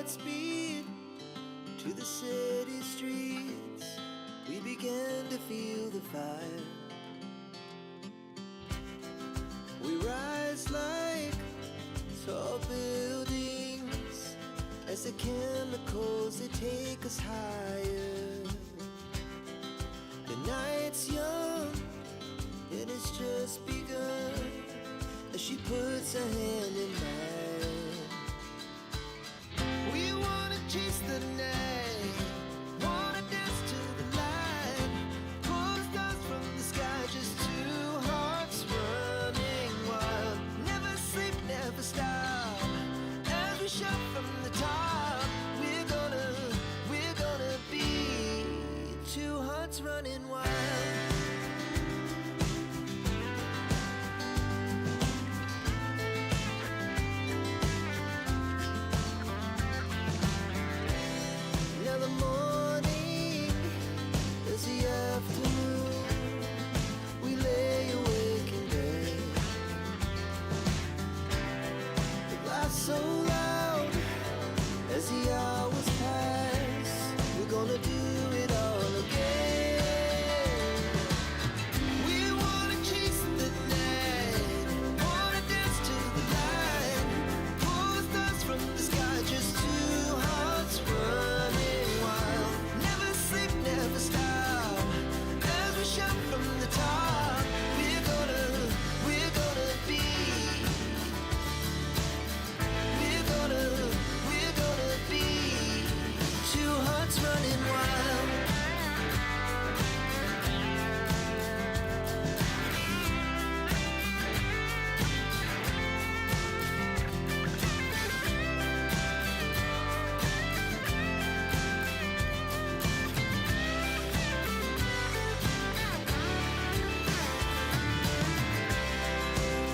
speed to the city streets. We began to feel the fire. We rise like tall buildings as the chemicals, they take us higher. The night's young and it's just begun as she puts her hand in mine. We wanna chase the night, wanna dance to the light, pull the stars from the sky, just two hearts running wild. Never sleep, never stop, as we shout from the top. We're gonna be two hearts running wild. So loud as the hours pass, we're gonna do it all again. We wanna chase the night, wanna dance to the light, pull the stars from the sky, just two hearts running wild. Never sleep, never stop, as we shout from the top. We're gonna be. We're gonna be two hearts running wild.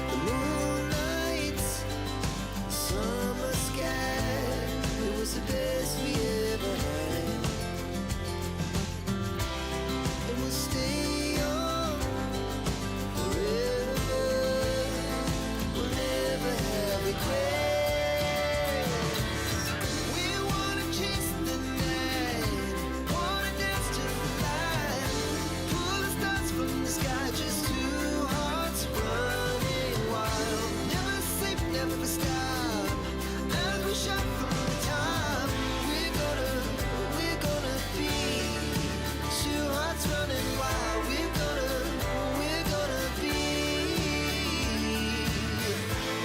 The moonlights, summer sky, it was the best we ever had. And we'll stay on forever, we'll never have regrets. We wanna chase the night, wanna dance to the light, pull the stars from the sky, just two hearts running wild. Never sleep, never stop, as we shout from the top. We're gonna be two hearts running wild. We're gonna be.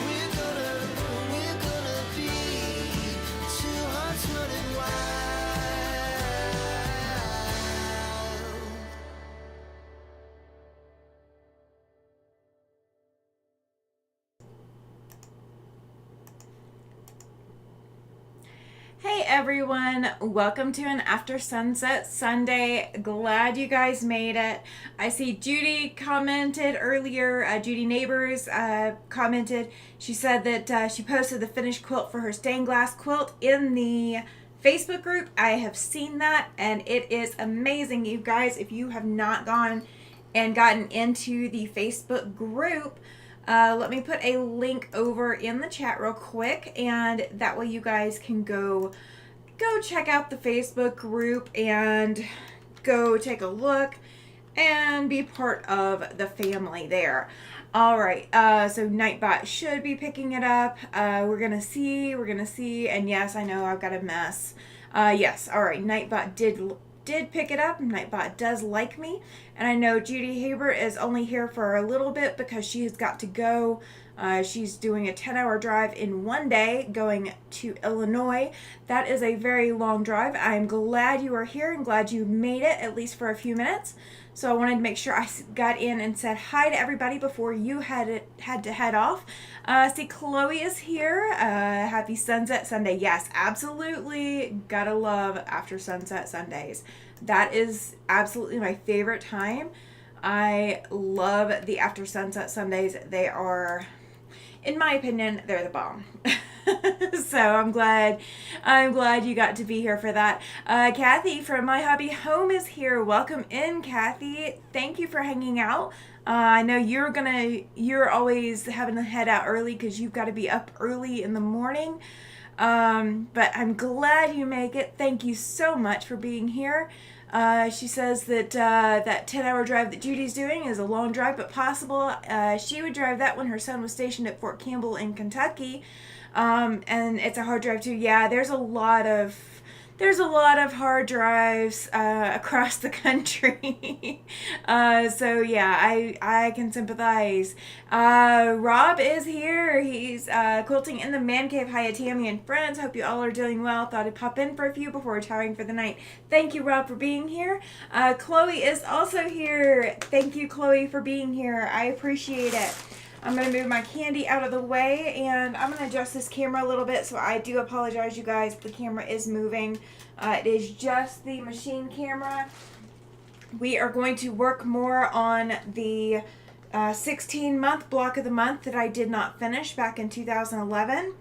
We're gonna be two hearts running wild. Hey everyone, welcome to an After Sunset Sunday. Glad you guys made it. I see Judy commented earlier, Judy Neighbors commented. She said that she posted the finished quilt for her stained glass quilt in the Facebook group. I have seen that and it is amazing. You guys, if you have not gone and gotten into the Facebook group, let me put a link over in the chat real quick, and that way you guys can go check out the Facebook group and go take a look and be part of the family there. All right, so Nightbot should be picking it up. We're gonna see, and yes, I know I've got a mess. Yes, all right, Nightbot did pick it up. Nightbot does like me, and I know Judy Haber is only here for a little bit because she has got to go. She's doing a 10-hour drive in one day going to Illinois. That is a very long drive. I'm glad you are here and glad you made it, at least for a few minutes. So I wanted to make sure I got in and said hi to everybody before you had to head off. See, Chloe is here. Happy Sunset Sunday. Yes, absolutely. Gotta love After Sunset Sundays. That is absolutely my favorite time. I love the After Sunset Sundays. They are, in my opinion, they're the bomb. So I'm glad you got to be here for that. Kathy from My Hobby Home is here. Welcome in, Kathy. Thank you for hanging out. I know you're always having to head out early because you've got to be up early in the morning. But I'm glad you make it. Thank you so much for being here. She says that that 10-hour drive that Judy's doing is a long drive, but possible. She would drive that when her son was stationed at Fort Campbell in Kentucky. And it's a hard drive too. Yeah, there's a lot of hard drives across the country. So yeah, I can sympathize. Rob is here. He's quilting in the man cave. Hi, Tammy and friends. Hope you all are doing well. Thought I'd pop in for a few before retiring for the night. Thank you, Rob, for being here. Chloe is also here. Thank you, Chloe, for being here. I appreciate it. I'm going to move my candy out of the way, and I'm going to adjust this camera a little bit, so I do apologize, you guys. The camera is moving. It is just the machine camera. We are going to work more on the 16-month block of the month that I did not finish back in 2011.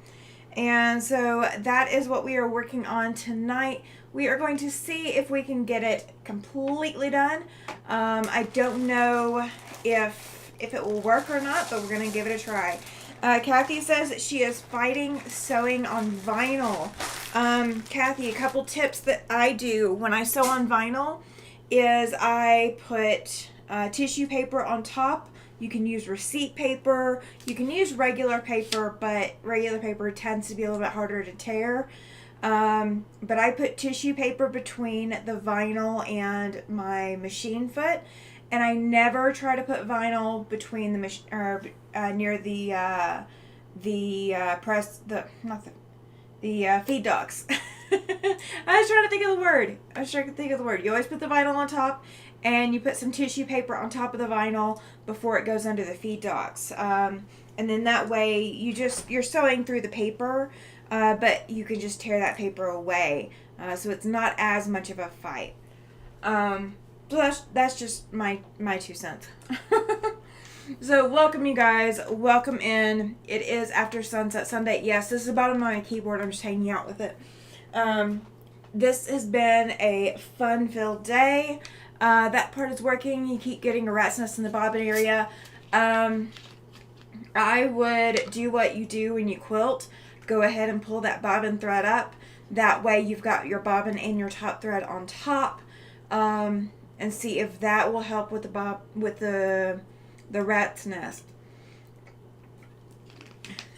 And so that is what we are working on tonight. We are going to see if we can get it completely done. I don't know if it will work or not, but we're going to give it a try. Kathy says that she is fighting sewing on vinyl. Kathy, a couple tips that I do when I sew on vinyl is I put tissue paper on top. You can use receipt paper. You can use regular paper, but regular paper tends to be a little bit harder to tear. But I put tissue paper between the vinyl and my machine foot. And I never try to put vinyl between the near the feed docks. I was trying to think of the word. You always put the vinyl on top, and you put some tissue paper on top of the vinyl before it goes under the feed docks. And then that way you're sewing through the paper, but you can just tear that paper away. So it's not as much of a fight. So that's just my 2 cents. So welcome, you guys. Welcome in. It is After Sunset Sunday. Yes, this is about on my keyboard. I'm just hanging out with it. This has been a fun-filled day. That part is working. You keep getting a rat's nest in the bobbin area. I would do what you do when you quilt. Go ahead and pull that bobbin thread up. That way you've got your bobbin and your top thread on top. And see if that will help with the rat's nest.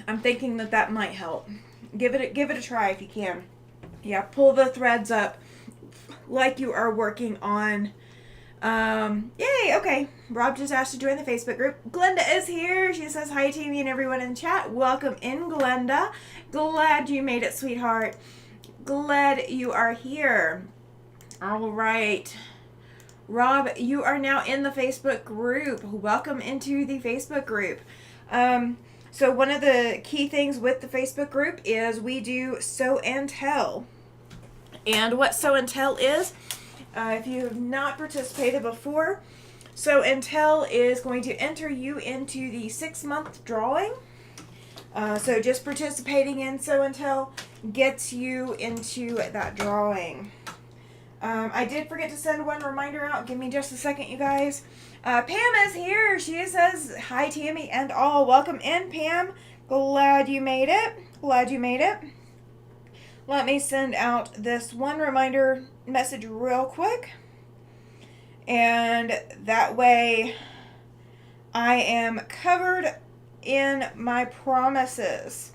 I'm thinking that might help. Give it a try if you can. Yeah, pull the threads up like you are working on. Yay, okay. Rob just asked to join the Facebook group. Glenda is here. She says hi to me and everyone in chat. Welcome in, Glenda. Glad you made it, sweetheart. Glad you are here. All right. Rob, you are now in the Facebook group. Welcome into the Facebook group. So one of the key things with the Facebook group is we do Sew and Tell. And what Sew and Tell is, if you have not participated before, Sew and Tell is going to enter you into the 6-month drawing. So just participating in Sew and Tell gets you into that drawing. I did forget to send one reminder out. Give me just a second, you guys. Pam is here. She says, hi, Tammy and all. Welcome in, Pam. Glad you made it. Let me send out this one reminder message real quick. And that way I am covered in my promises.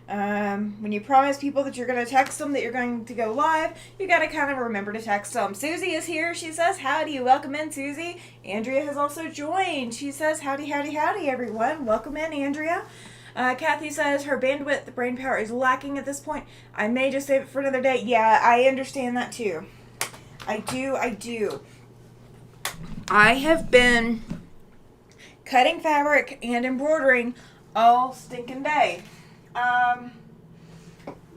When you promise people that you're going to text them that you're going to go live, you got to kind of remember to text them. Susie is here. She says, howdy. Welcome in, Susie. Andrea has also joined. She says, howdy, everyone. Welcome in, Andrea. Kathy says her bandwidth, the brain power is lacking at this point. I may just save it for another day. Yeah, I understand that too. I do. I have been cutting fabric and embroidering all stinking day.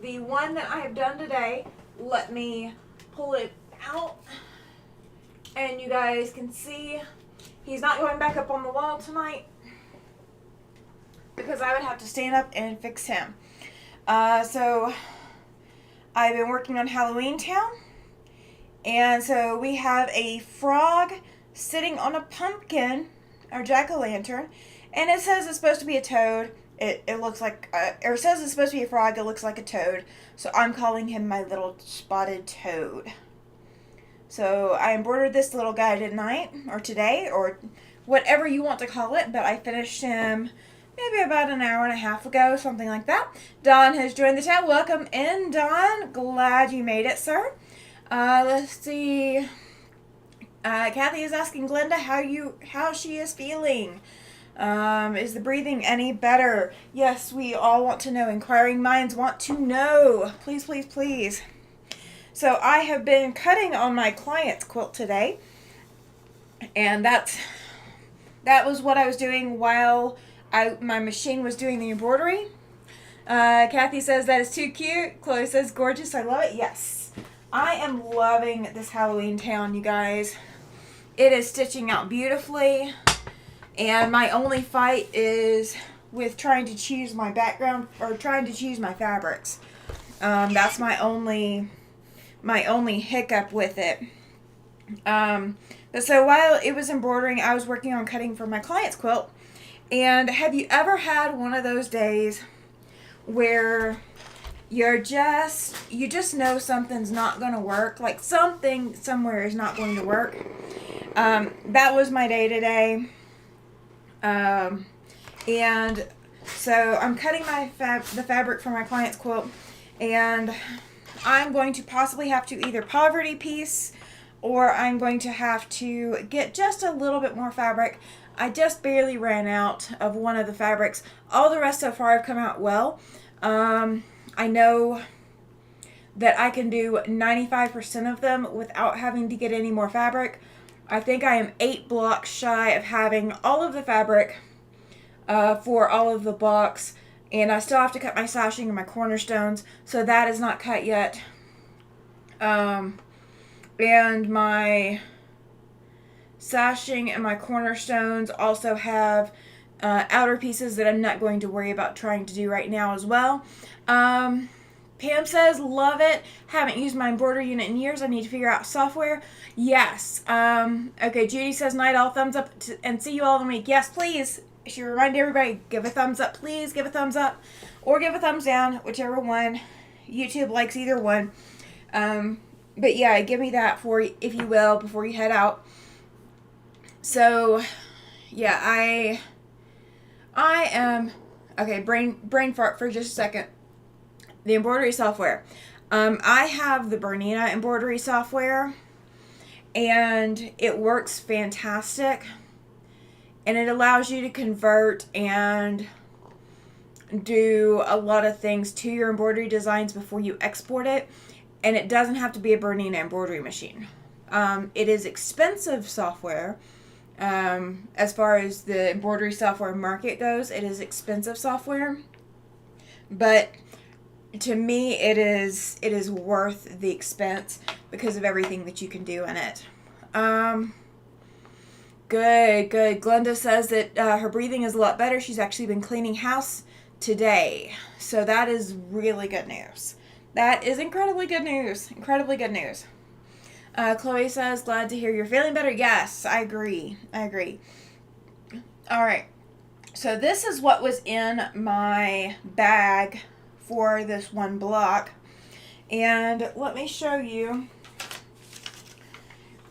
The one that I have done today, let me pull it out and you guys can see he's not going back up on the wall tonight because I would have to stand up and fix him. So I've been working on Halloween Town, and so we have a frog sitting on a pumpkin or jack-o'-lantern, and it says it's supposed to be a toad. It looks like, or it says it's supposed to be a frog. It looks like a toad. So I'm calling him my little spotted toad. So I embroidered this little guy tonight, or today, or whatever you want to call it. But I finished him maybe about an hour and a half ago, something like that. Don has joined the chat. Welcome in, Don. Glad you made it, sir. Let's see. Kathy is asking Glenda how she is feeling. Is the breathing any better? Yes, we all want to know. Inquiring minds want to know. Please, please, please. So I have been cutting on my client's quilt today, and that was what I was doing while my machine was doing the embroidery. Kathy says that is too cute. Chloe says gorgeous. I love it. Yes, I am loving this Halloween town, you guys. It is stitching out beautifully. And my only fight is with trying to choose my background, or trying to choose my fabrics. That's my only hiccup with it. But so while it was embroidering, I was working on cutting for my client's quilt. And have you ever had one of those days where you just know something's not going to work? Like something somewhere is not going to work. That was my day today. And so I'm cutting the fabric for my client's quilt, and I'm going to possibly have to either poverty piece, or I'm going to have to get just a little bit more fabric. I just barely ran out of one of the fabrics. All the rest so far have come out well. I know that I can do 95% of them without having to get any more fabric. I think I am 8 blocks shy of having all of the fabric for all of the blocks, and I still have to cut my sashing and my cornerstones, so that is not cut yet. And my sashing and my cornerstones also have outer pieces that I'm not going to worry about trying to do right now as well. Pam says, love it. Haven't used my embroidery unit in years. I need to figure out software. Yes. Okay, Judy says, night all, thumbs up, and see you all in the week. Yes, please. I should remind everybody, give a thumbs up. Please give a thumbs up. Or give a thumbs down, whichever one. YouTube likes either one. But yeah, give me that if you will, before you head out. So, yeah, I am... Okay, brain fart for just a second. The embroidery software. I have the Bernina embroidery software, and it works fantastic, and it allows you to convert and do a lot of things to your embroidery designs before you export it, and it doesn't have to be a Bernina embroidery machine. It is expensive software. As far as the embroidery software market goes, it is expensive software, but to me, it is worth the expense because of everything that you can do in it. Good. Glenda says that her breathing is a lot better. She's actually been cleaning house today. So that is really good news. That is incredibly good news. Incredibly good news. Chloe says, glad to hear you're feeling better. Yes, I agree. All right. So this is what was in my bag for this one block, and let me show you.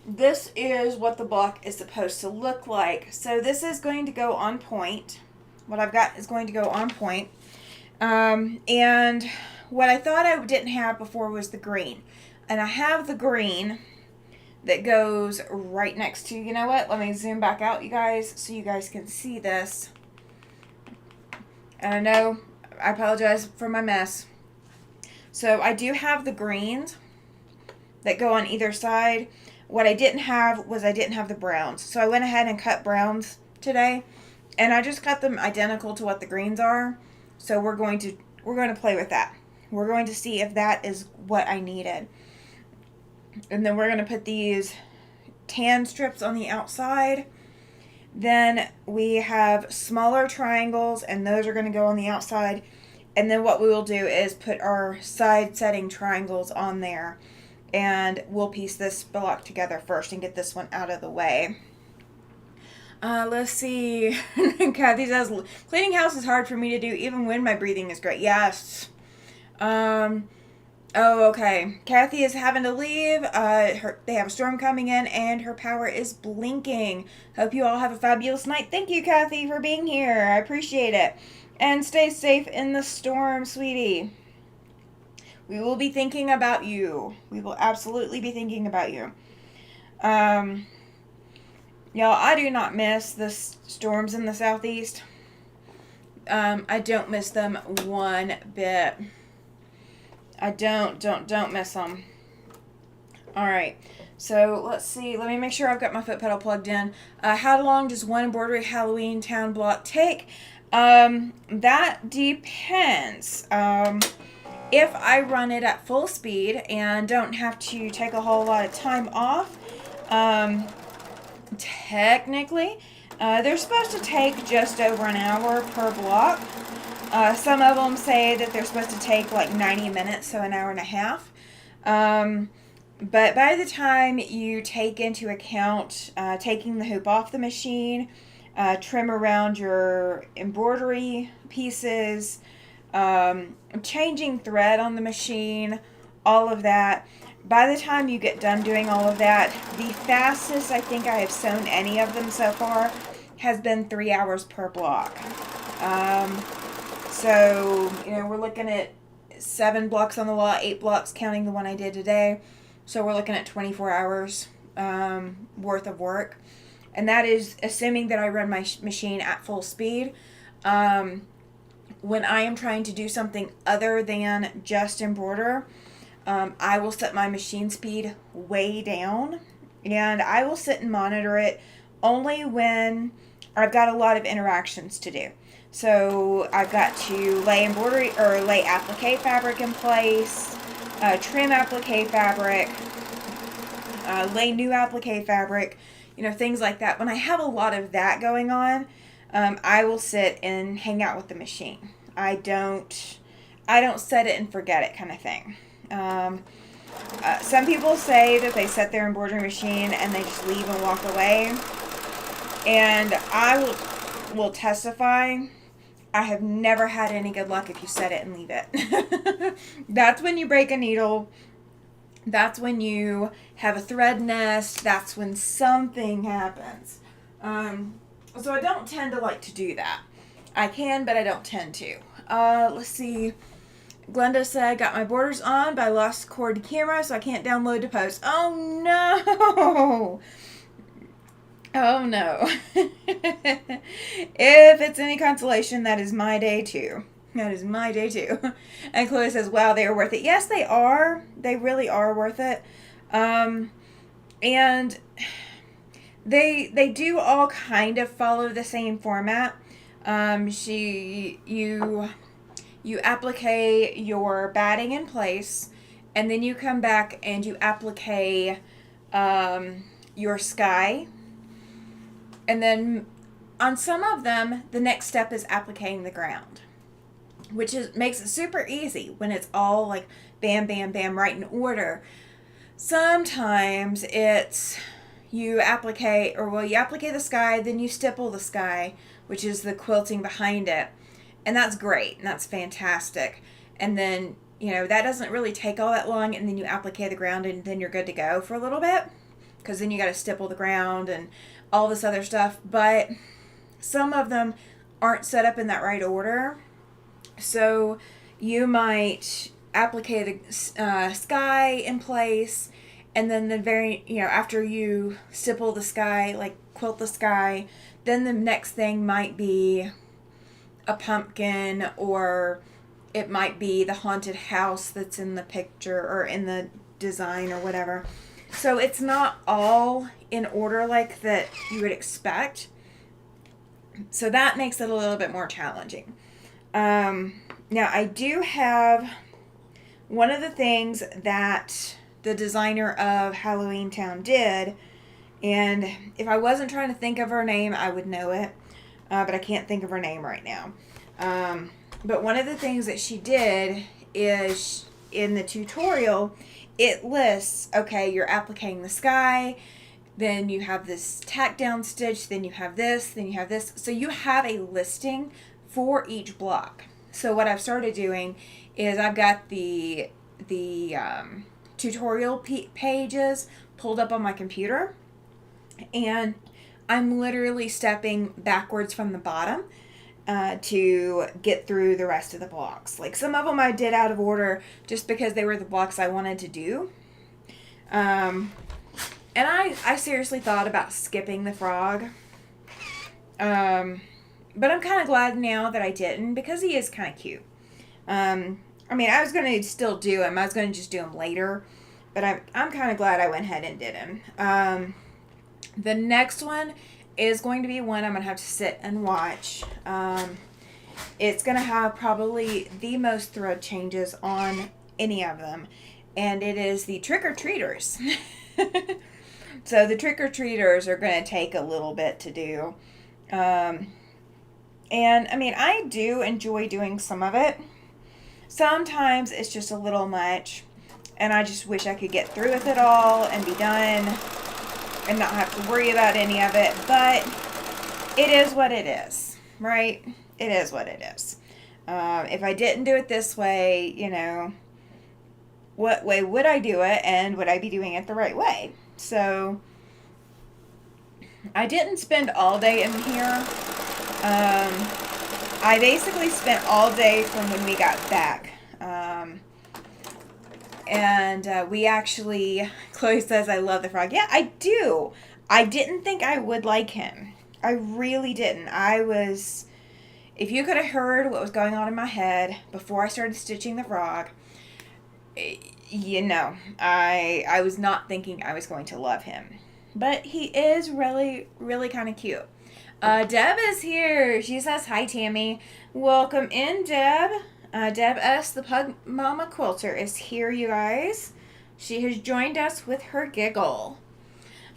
This is what the block is supposed to look like. So this is going to go on point. What I've got is going to go on point. And what I thought I didn't have before was the green, and I have the green that goes right next to, you know what, let me zoom back out, you guys, so you guys can see this. And I know, I apologize for my mess. So I do have the greens that go on either side. What I didn't have was I didn't have the browns. So I went ahead and cut browns today, and I just cut them identical to what the greens are. So we're going to play with that. We're going to see if that is what I needed. And then we're going to put these tan strips on the outside. Then we have smaller triangles, and those are going to go on the outside. And then what we will do is put our side setting triangles on there. And we'll piece this block together first and get this one out of the way. Let's see. Kathy says, cleaning house is hard for me to do even when my breathing is great. Yes. Oh, okay. Kathy is having to leave. They have a storm coming in and her power is blinking. Hope you all have a fabulous night. Thank you, Kathy, for being here. I appreciate it. And stay safe in the storm, sweetie. We will be thinking about you. We will absolutely be thinking about you. Y'all, I do not miss the storms in the southeast. I don't miss them one bit. I don't miss them. Alright, so let's see. Let me make sure I've got my foot pedal plugged in. How long does one embroidery Halloween town block take? That depends. If I run it at full speed and don't have to take a whole lot of time off, technically, they're supposed to take just over an hour per block. Some of them say that they're supposed to take like 90 minutes, so an hour and a half. But by the time you take into account taking the hoop off the machine, trim around your embroidery pieces, changing thread on the machine, all of that. By the time you get done doing all of that, the fastest I think I have sewn any of them so far has been 3 hours per block. So, we're looking at 7 blocks on the wall, 8 blocks counting the one I did today. So we're looking at 24 hours worth of work. And that is assuming that I run my machine at full speed. When I am trying to do something other than just embroider, I will set my machine speed way down. And I will sit and monitor it only when I've got a lot of interactions to do. So I've got to lay embroidery or lay applique fabric in place, trim applique fabric, lay new applique fabric, things like that. When I have a lot of that going on, I will sit and hang out with the machine. I don't set it and forget it kind of thing. Some people say that they set their embroidery machine and they just leave and walk away. And I will testify, I have never had any good luck if you set it and leave it. That's when you break a needle. That's when you have a thread nest. That's when something happens. So I don't tend to like to do that. I can, but I don't tend to. Let's see. Glenda said, got my borders on, but I lost cord to camera, so I can't download to post. Oh, no. Oh, no. If it's any consolation, that is my day, too. That is my day, too. And Chloe says, wow, they are worth it. Yes, they are. They really are worth it. And they do all kind of follow the same format. You applique your batting in place, and then you come back and you applique your sky. And then on some of them, the next step is appliquing the ground, which makes it super easy when it's all like bam, bam, bam, right in order. Sometimes it's you applique the sky, then you stipple the sky, which is the quilting behind it. And that's great, and that's fantastic. And then, that doesn't really take all that long, and then you applique the ground, and then you're good to go for a little bit, because then you got to stipple the ground and all this other stuff. But some of them aren't set up in that right order. So you might applique the sky in place, and then after you stipple the sky, like quilt the sky, then the next thing might be a pumpkin, or it might be the haunted house that's in the picture or in the design or whatever. So it's not all in order like that you would expect. So that makes it a little bit more challenging. Now I do have one of the things that the designer of Halloween Town did, and if I wasn't trying to think of her name, I would know it. But I can't think of her name right now. But one of the things that she did is, in the tutorial, it lists, okay, you're appliquing the sky, then you have this tack down stitch, then you have this, then you have this. So you have a listing for each block. So what I've started doing is I've got the tutorial pages pulled up on my computer, and I'm literally stepping backwards from the bottom to get through the rest of the blocks. Like some of them I did out of order just because they were the blocks I wanted to do. And I seriously thought about skipping the frog. But I'm kind of glad now that I didn't, because he is kind of cute. I mean, I was going to still do him. I was going to just do him later. But I'm kind of glad I went ahead and did him. The next one is going to be one I'm going to have to sit and watch. It's going to have probably the most thread changes on any of them. And it is the trick-or-treaters. So the trick-or-treaters are going to take a little bit to do. And, I mean, I do enjoy doing some of it. Sometimes it's just a little much. And I just wish I could get through with it all and be done and not have to worry about any of it. But it is what it is, right? It is what it is. If I didn't do it this way, you know, what way would I do it, and would I be doing it the right way? So I didn't spend all day in here. I basically spent all day from when we got back. And we actually, Chloe says, I love the frog. Yeah, I do. I didn't think I would like him. I really didn't. If you could have heard what was going on in my head before I started stitching the frog, you know, I was not thinking I was going to love him. But he is really, really kind of cute. Deb is here. She says, hi, Tammy. Welcome in, Deb. Deb S., the Pug Mama Quilter, is here, you guys. She has joined us with her giggle.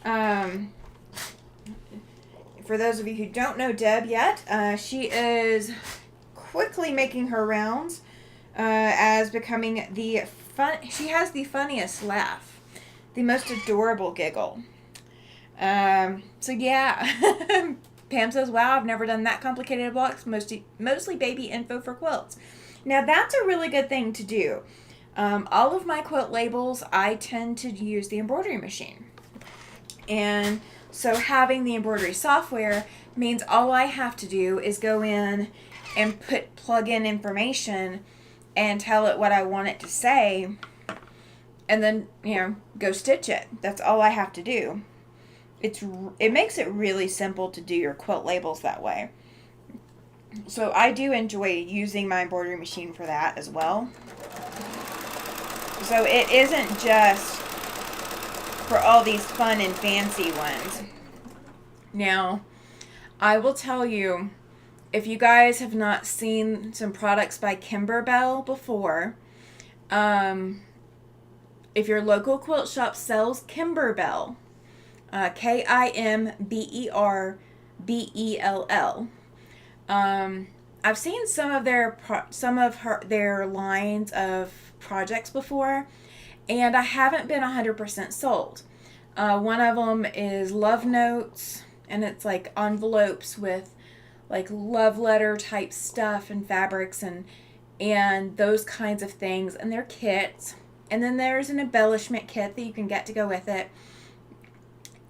For those of you who don't know Deb yet, she is quickly making her rounds as becoming she has the funniest laugh, the most adorable giggle. So yeah, Pam says, wow, I've never done that complicated of blocks, mostly baby info for quilts. Now that's a really good thing to do. All of my quilt labels, I tend to use the embroidery machine. And so having the embroidery software means all I have to do is go in and plug in information and tell it what I want it to say, and then, you know, go stitch it. That's all I have to do. It makes it really simple to do your quilt labels that way. So I do enjoy using my embroidery machine for that as well. So it isn't just for all these fun and fancy ones. Now, I will tell you, if you guys have not seen some products by Kimberbell before, if your local quilt shop sells Kimberbell, Kimberbell, I've seen some of their lines of projects before, and I haven't been 100% sold. One of them is love notes, and it's like envelopes with like love letter type stuff and fabrics and those kinds of things, and they're kits. And then there's an embellishment kit that you can get to go with it.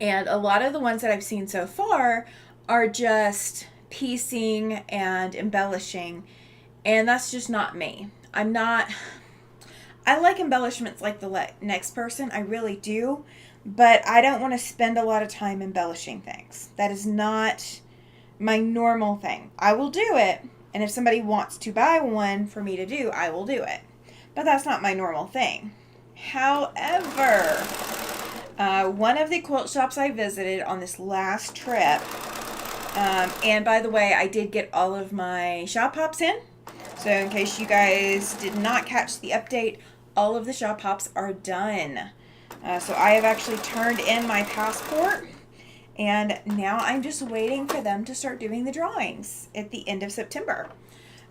And a lot of the ones that I've seen so far are just piecing and embellishing, and that's just not me. I like embellishments like the next person, I really do, but I don't want to spend a lot of time embellishing things. That is not my normal thing. I will do it, and if somebody wants to buy one for me to do, I will do it, but that's not my normal thing. However, one of the quilt shops I visited on this last trip, and by the way, I did get all of my shop hops in. So in case you guys did not catch the update, all of the shop hops are done. So I have actually turned in my passport, and now I'm just waiting for them to start doing the drawings at the end of September.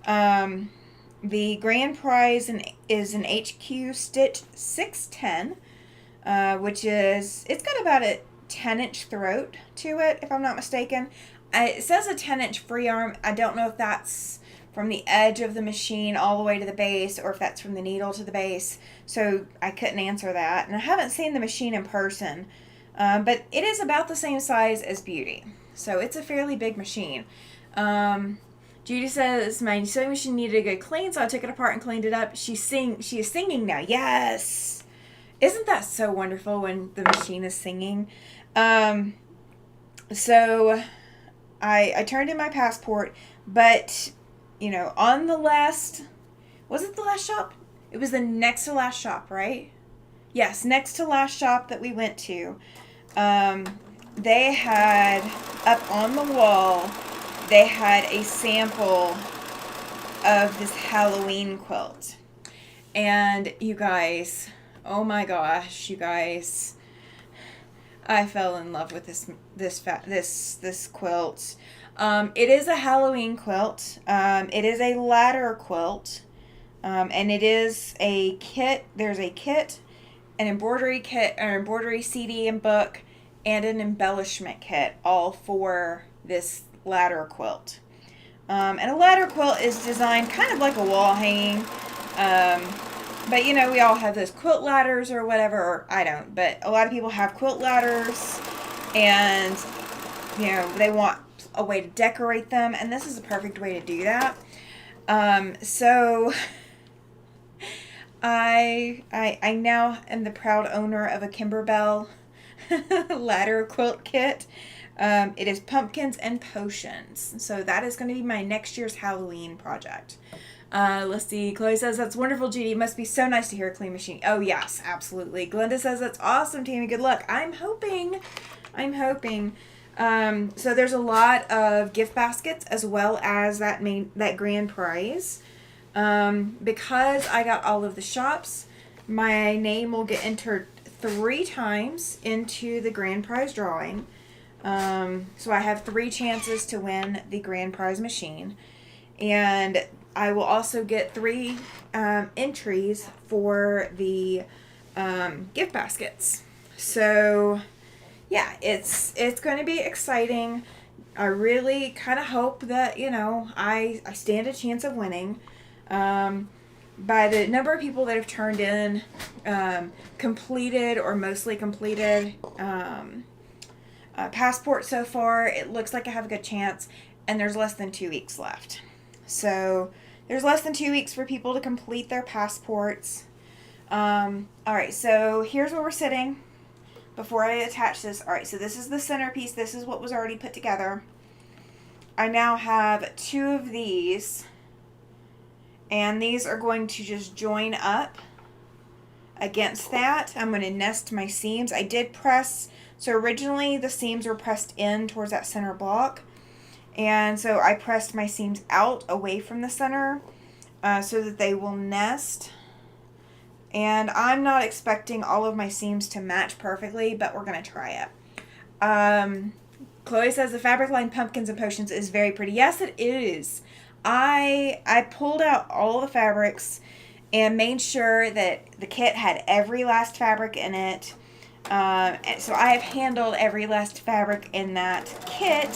The grand prize is an HQ Stitch 610, which is, it's got about 10-inch throat to it, if I'm not mistaken. It says a 10-inch free arm. I don't know if that's from the edge of the machine all the way to the base, or if that's from the needle to the base. So I couldn't answer that. And I haven't seen the machine in person, but it is about the same size as Beauty. So it's a fairly big machine. Judy says, my sewing machine needed a good clean, so I took it apart and cleaned it up. She is singing now. Yes! Isn't that so wonderful when the machine is singing? So I turned in my passport, but, on the last, was it the last shop? It was the next to last shop, right? Yes, next to last shop that we went to. They had, up on the wall, they had a sample of this Halloween quilt. And you guys, oh my gosh, you guys, I fell in love with this quilt. It is a Halloween quilt. It is a ladder quilt. And it is a kit. There's a kit, an embroidery kit, or embroidery CD and book, and an embellishment kit, all for this ladder quilt. And a ladder quilt is designed kind of like a wall hanging. But we all have those quilt ladders or whatever, or I don't, but a lot of people have quilt ladders, and they want a way to decorate them, and this is a perfect way to do that. So I now am the proud owner of a Kimberbell ladder quilt kit. It is pumpkins and potions. So that is going to be my next year's Halloween project. Let's see. Chloe says, that's wonderful, Judy. It must be so nice to hear a clean machine. Oh, yes, absolutely. Glenda says, that's awesome, Tammy. Good luck. I'm hoping. So there's a lot of gift baskets as well as that grand prize. Because I got all of the shops, my name will get entered 3 times into the grand prize drawing. So I have 3 chances to win the grand prize machine, and I will also get 3 entries for the gift baskets. So yeah, it's going to be exciting. I really kind of hope that I stand a chance of winning. By the number of people that have turned in completed or mostly completed passport so far, it looks like I have a good chance, and there's less than 2 weeks left. So there's less than 2 weeks for people to complete their passports. Alright, so here's where we're sitting before I attach this. Alright, so this is the centerpiece. This is what was already put together. I now have 2 of these, and these are going to just join up against that. I'm going to nest my seams. I did press, so originally the seams were pressed in towards that center block, and so I pressed my seams out away from the center so that they will nest. And I'm not expecting all of my seams to match perfectly, but we're going to try it. Chloe says the fabric lined pumpkins and potions is very pretty. Yes, it is. I pulled out all the fabrics and made sure that the kit had every last fabric in it. And so I have handled every last fabric in that kit.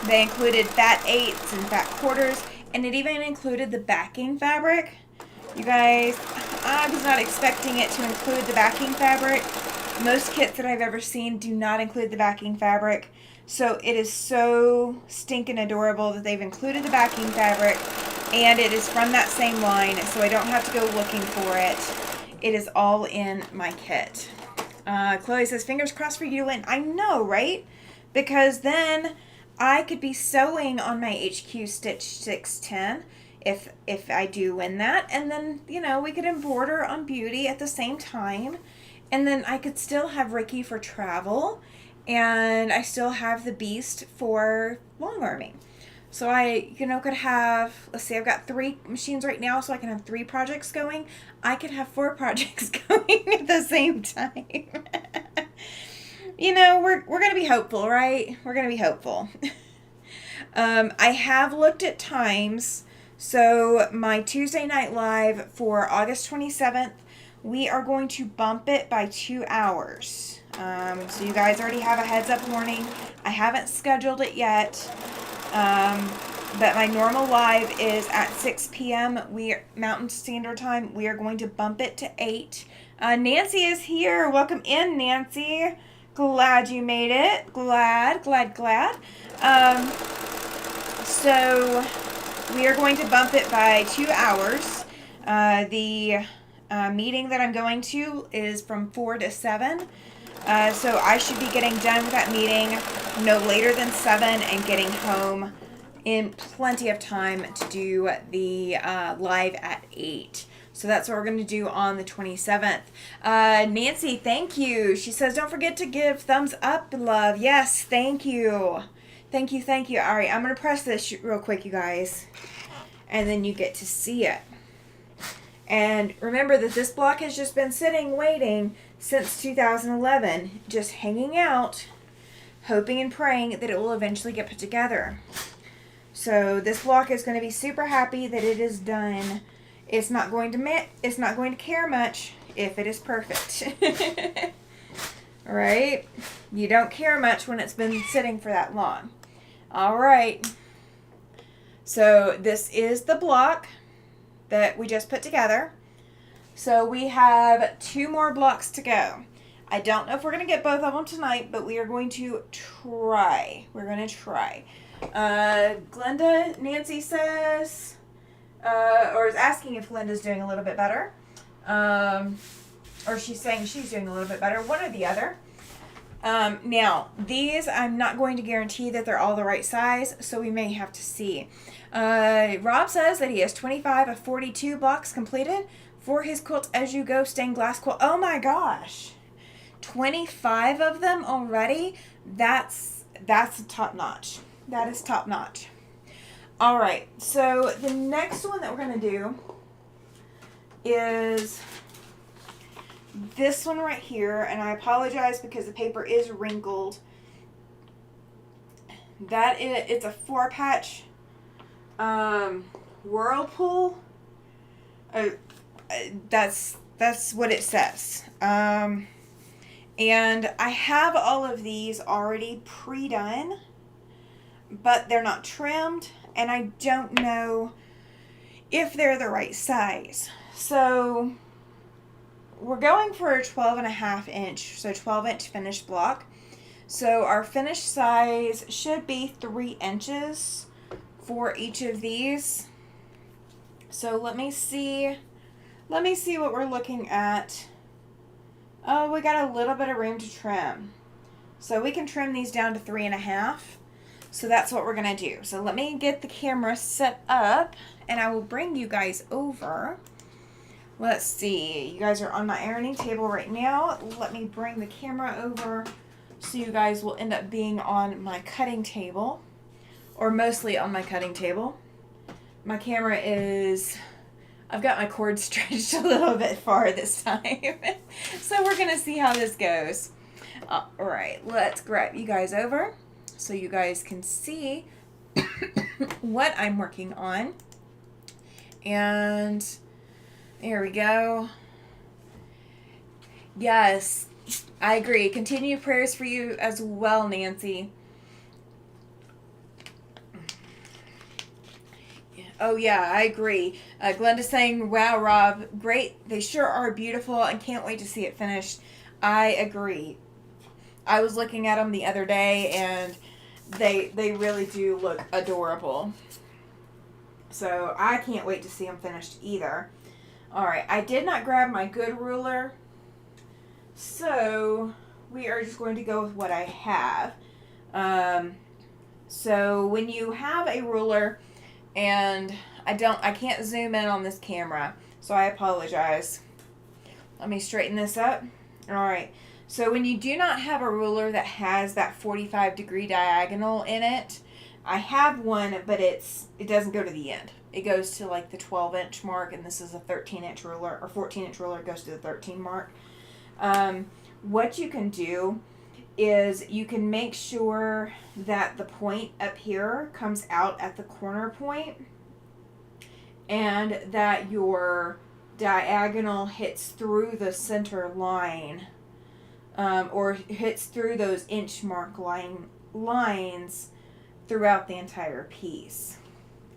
They included fat eighths and fat quarters, and it even included the backing fabric. You guys, I was not expecting it to include the backing fabric. Most kits that I've ever seen do not include the backing fabric. So it is so stinking adorable that they've included the backing fabric, and it is from that same line, so I don't have to go looking for it. It is all in my kit. Chloe says, fingers crossed for you to win. I know, right? Because then I could be sewing on my HQ Stitch 610 if I do win that, and then, we could embroider on Beauty at the same time, and then I could still have Ricky for travel, and I still have the Beast for long arming. So I, could have, let's see, I've got 3 machines right now, so I can have 3 projects going. I could have 4 projects going at the same time. We're going to be hopeful, right? We're going to be hopeful. I have looked at times. So my Tuesday night live for August 27th we are going to bump it by 2 hours. So you guys already have a heads up warning. I haven't scheduled it yet. But my normal live is at 6 p.m. Mountain Standard Time. We are going to bump it to 8. Nancy is here. Welcome in, Nancy. Glad you made it. Glad. So we are going to bump it by 2 hours. The meeting that I'm going to is from 4 to 7. So I should be getting done with that meeting no later than 7 and getting home in plenty of time to do the live at 8. So that's what we're going to do on the 27th. Nancy, thank you. She says, don't forget to give thumbs up, love. Yes, thank you. Thank you. All right, I'm going to press this real quick, you guys. And then you get to see it. And remember that this block has just been sitting, waiting since 2011. Just hanging out, hoping and praying that it will eventually get put together. So this block is going to be super happy that it is done. It's not going to care much if it is perfect. All right? You don't care much when it's been sitting for that long. All right. So this is the block that we just put together. So we have 2 more blocks to go. I don't know if we're going to get both of them tonight, but we are going to try. Glenda, Nancy says, or is asking if Glenda's doing a little bit better. Or she's saying she's doing a little bit better. One or the other. Now, these, I'm not going to guarantee that they're all the right size, so we may have to see. Rob says that he has 25 of 42 blocks completed for his Quilt As You Go stained glass quilt. Oh my gosh. 25 of them already? That's top notch. That is top notch. All right, so the next one that we're going to do is this one right here, and I apologize because the paper is wrinkled. It's a 4-patch whirlpool. That's what it says. And I have all of these already pre-done, but they're not trimmed, and I don't know if they're the right size. So we're going for a 12.5 inch, so 12-inch finished block. So our finished size should be 3 inches for each of these. So let me see what we're looking at. Oh, we got a little bit of room to trim. So we can trim these down to 3.5. So that's what we're going to do. So let me get the camera set up and I will bring you guys over. Let's see. You guys are on my ironing table right now. Let me bring the camera over so you guys will end up being on my cutting table, or mostly on my cutting table. My camera is, I've got my cord stretched a little bit far this time. So we're going to see how this goes. All right, let's grab you guys over so you guys can see what I'm working on. And there we go. Yes, I agree. Continue prayers for you as well, Nancy. Oh yeah, I agree. Glenda's saying, wow, Rob, great. They sure are beautiful and can't wait to see it finished. I agree. I was looking at them the other day and they really do look adorable. So I can't wait to see them finished either. All right, I did not grab my good ruler, so we are just going to go with what I have. So when you have a ruler, and I can't zoom in on this camera, so I apologize. Let me straighten this up. All right, so when you do not have a ruler that has that 45-degree diagonal in it, I have one, but it doesn't go to the end. It goes to like the 12-inch mark, and this is a 13-inch ruler, or 14-inch ruler. It goes to the 13 mark. What you can do is you can make sure that the point up here comes out at the corner point, and that your diagonal hits through the center line, or hits through those inch mark lines throughout the entire piece.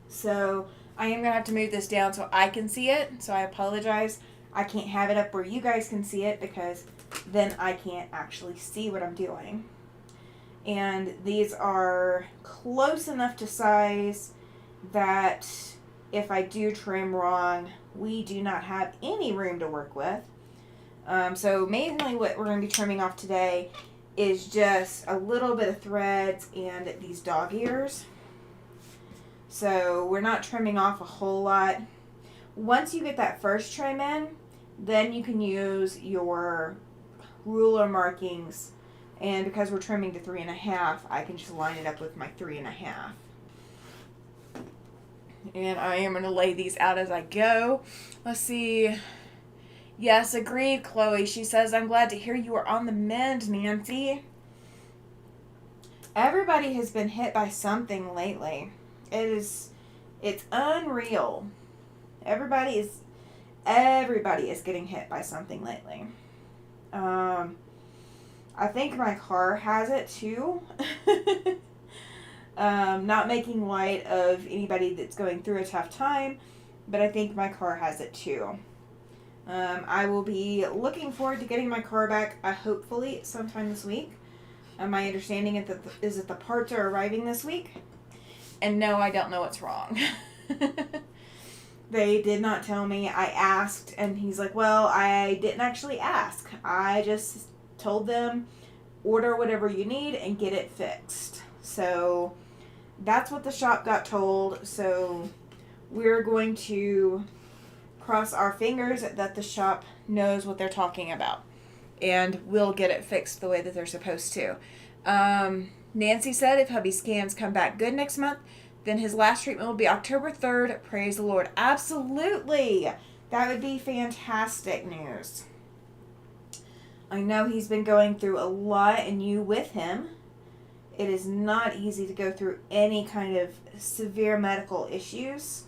So I am going to have to move this down so I can see it. So I apologize. I can't have it up where you guys can see it because then I can't actually see what I'm doing. And these are close enough to size that if I do trim wrong, we do not have any room to work with. So mainly what we're going to be trimming off today is just a little bit of threads and these dog ears. So we're not trimming off a whole lot. Once you get that first trim in, then you can use your ruler markings. And because we're trimming to 3.5, I can just line it up with my 3.5. And I am going to lay these out as I go. Let's see. Yes, agreed, Chloe. She says, I'm glad to hear you are on the mend, Nancy. Everybody has been hit by something lately. It's unreal. Everybody is getting hit by something lately. I think my car has it too. Not making light of anybody that's going through a tough time, but I think my car has it too. I will be looking forward to getting my car back, hopefully sometime this week. My understanding is that the parts are arriving this week. And no, I don't know what's wrong. They did not tell me. I asked, and he's like, well, I didn't actually ask. I just told them, order whatever you need and get it fixed. So that's what the shop got told. So we're going to cross our fingers that the shop knows what they're talking about. And we'll get it fixed the way that they're supposed to. Nancy said if hubby's scans come back good next month, then his last treatment will be October 3rd. Praise the Lord. Absolutely. That would be fantastic news. I know he's been going through a lot, and you with him. It is not easy to go through any kind of severe medical issues.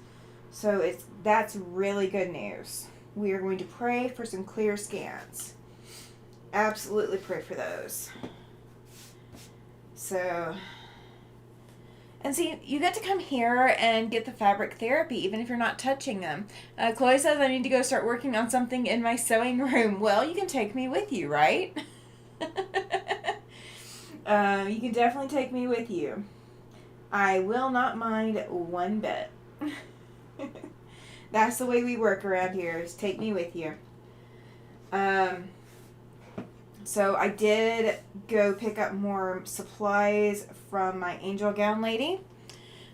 So that's really good news. We are going to pray for some clear scans. Absolutely pray for those. So, and see, you get to come here and get the fabric therapy, even if you're not touching them. Chloe says I need to go start working on something in my sewing room. Well, you can take me with you, right? You can definitely take me with you. I will not mind one bit. That's the way we work around here, is take me with you. So I did go pick up more supplies from my angel gown lady.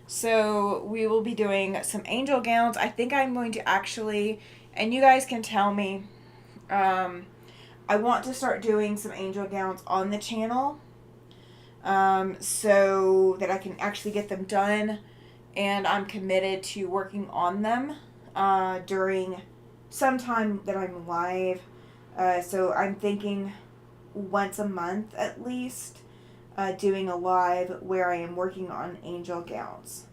So we will be doing some angel gowns. I think I'm going to actually, and you guys can tell me, I want to start doing some angel gowns on the channel. So that I can actually get them done. And I'm committed to working on them during some time that I'm live. So I'm thinking once a month at least, doing a live where I am working on angel gowns.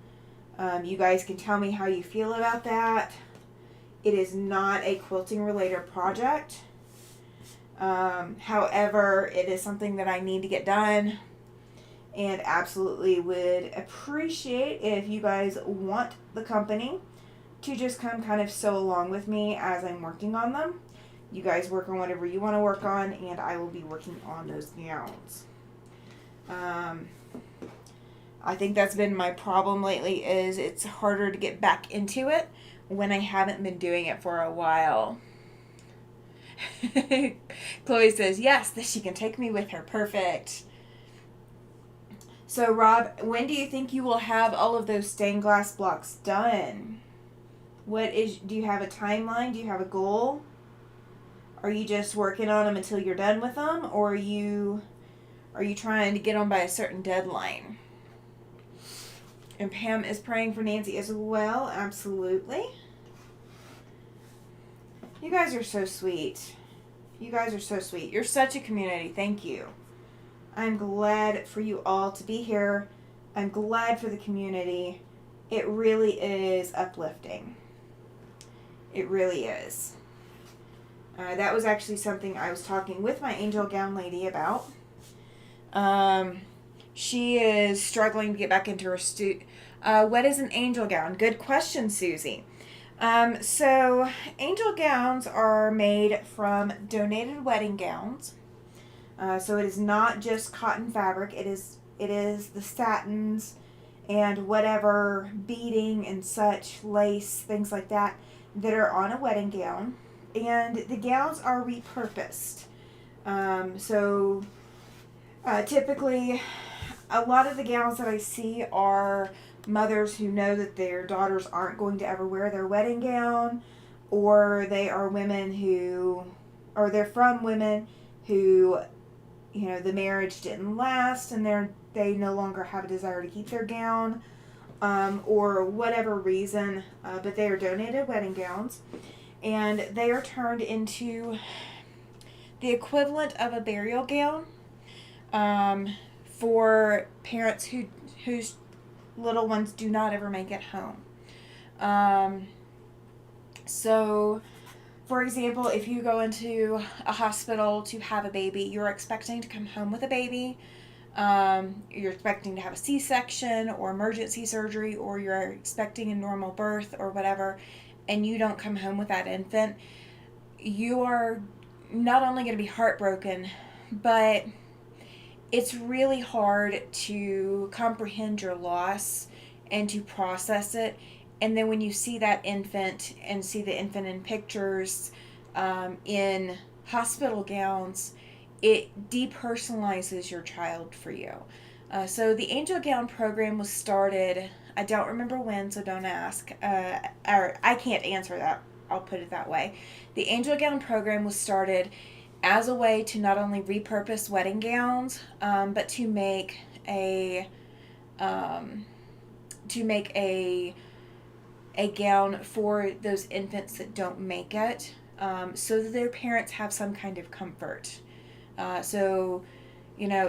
You guys can tell me how you feel about that. It is not a quilting related project. However, it is something that I need to get done, and absolutely would appreciate if you guys want the company to just come kind of sew along with me as I'm working on them. You guys work on whatever you want to work on, and I will be working on those gowns. I think that's been my problem lately, is it's harder to get back into it when I haven't been doing it for a while. Chloe says, yes, that she can take me with her. Perfect. So, Rob, when do you think you will have all of those stained glass blocks done? Do you have a timeline? Do you have a goal? Are you just working on them until you're done with them? Or are you trying to get them by a certain deadline? And Pam is praying for Nancy as well. Absolutely. You guys are so sweet. You guys are so sweet. You're such a community. Thank you. I'm glad for you all to be here. I'm glad for the community. It really is uplifting. It really is. That was actually something I was talking with my angel gown lady about. She is struggling to get back into her what is an angel gown? Good question, Susie. So angel gowns are made from donated wedding gowns. So it is not just cotton fabric. It is the satins and whatever beading and such, lace, things like that, that are on a wedding gown. And the gowns are repurposed. Typically, a lot of the gowns that I see are mothers who know that their daughters aren't going to ever wear their wedding gown, or they are women who, or they're from women who, the marriage didn't last and they no longer have a desire to keep their gown, or whatever reason, but they are donated wedding gowns, and they are turned into the equivalent of a burial gown, for parents whose little ones do not ever make it home. So, for example, if you go into a hospital to have a baby, you're expecting to come home with a baby. You're expecting to have a C-section or emergency surgery, or you're expecting a normal birth or whatever, and you don't come home with that infant. You are not only going to be heartbroken, but it's really hard to comprehend your loss and to process it. And then when you see that infant and see the infant in pictures, in hospital gowns, it depersonalizes your child for you. So the Angel Gown program was started, I don't remember when, so don't ask. Or I can't answer that. I'll put it that way. The Angel Gown program was started as a way to not only repurpose wedding gowns, but to make a gown for those infants that don't make it, so that their parents have some kind of comfort.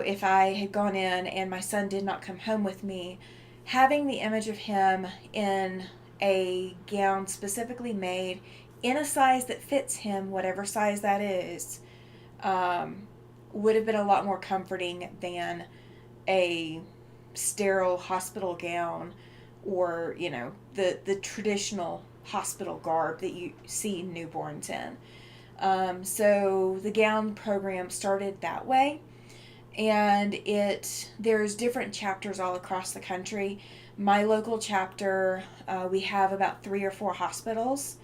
If I had gone in and my son did not come home with me, having the image of him in a gown specifically made in a size that fits him, whatever size that is, would have been a lot more comforting than a sterile hospital gown, or the traditional hospital garb that you see newborns in. So the gown program started that way, and there's different chapters all across the country. My local chapter, we have about 3 or 4 hospitals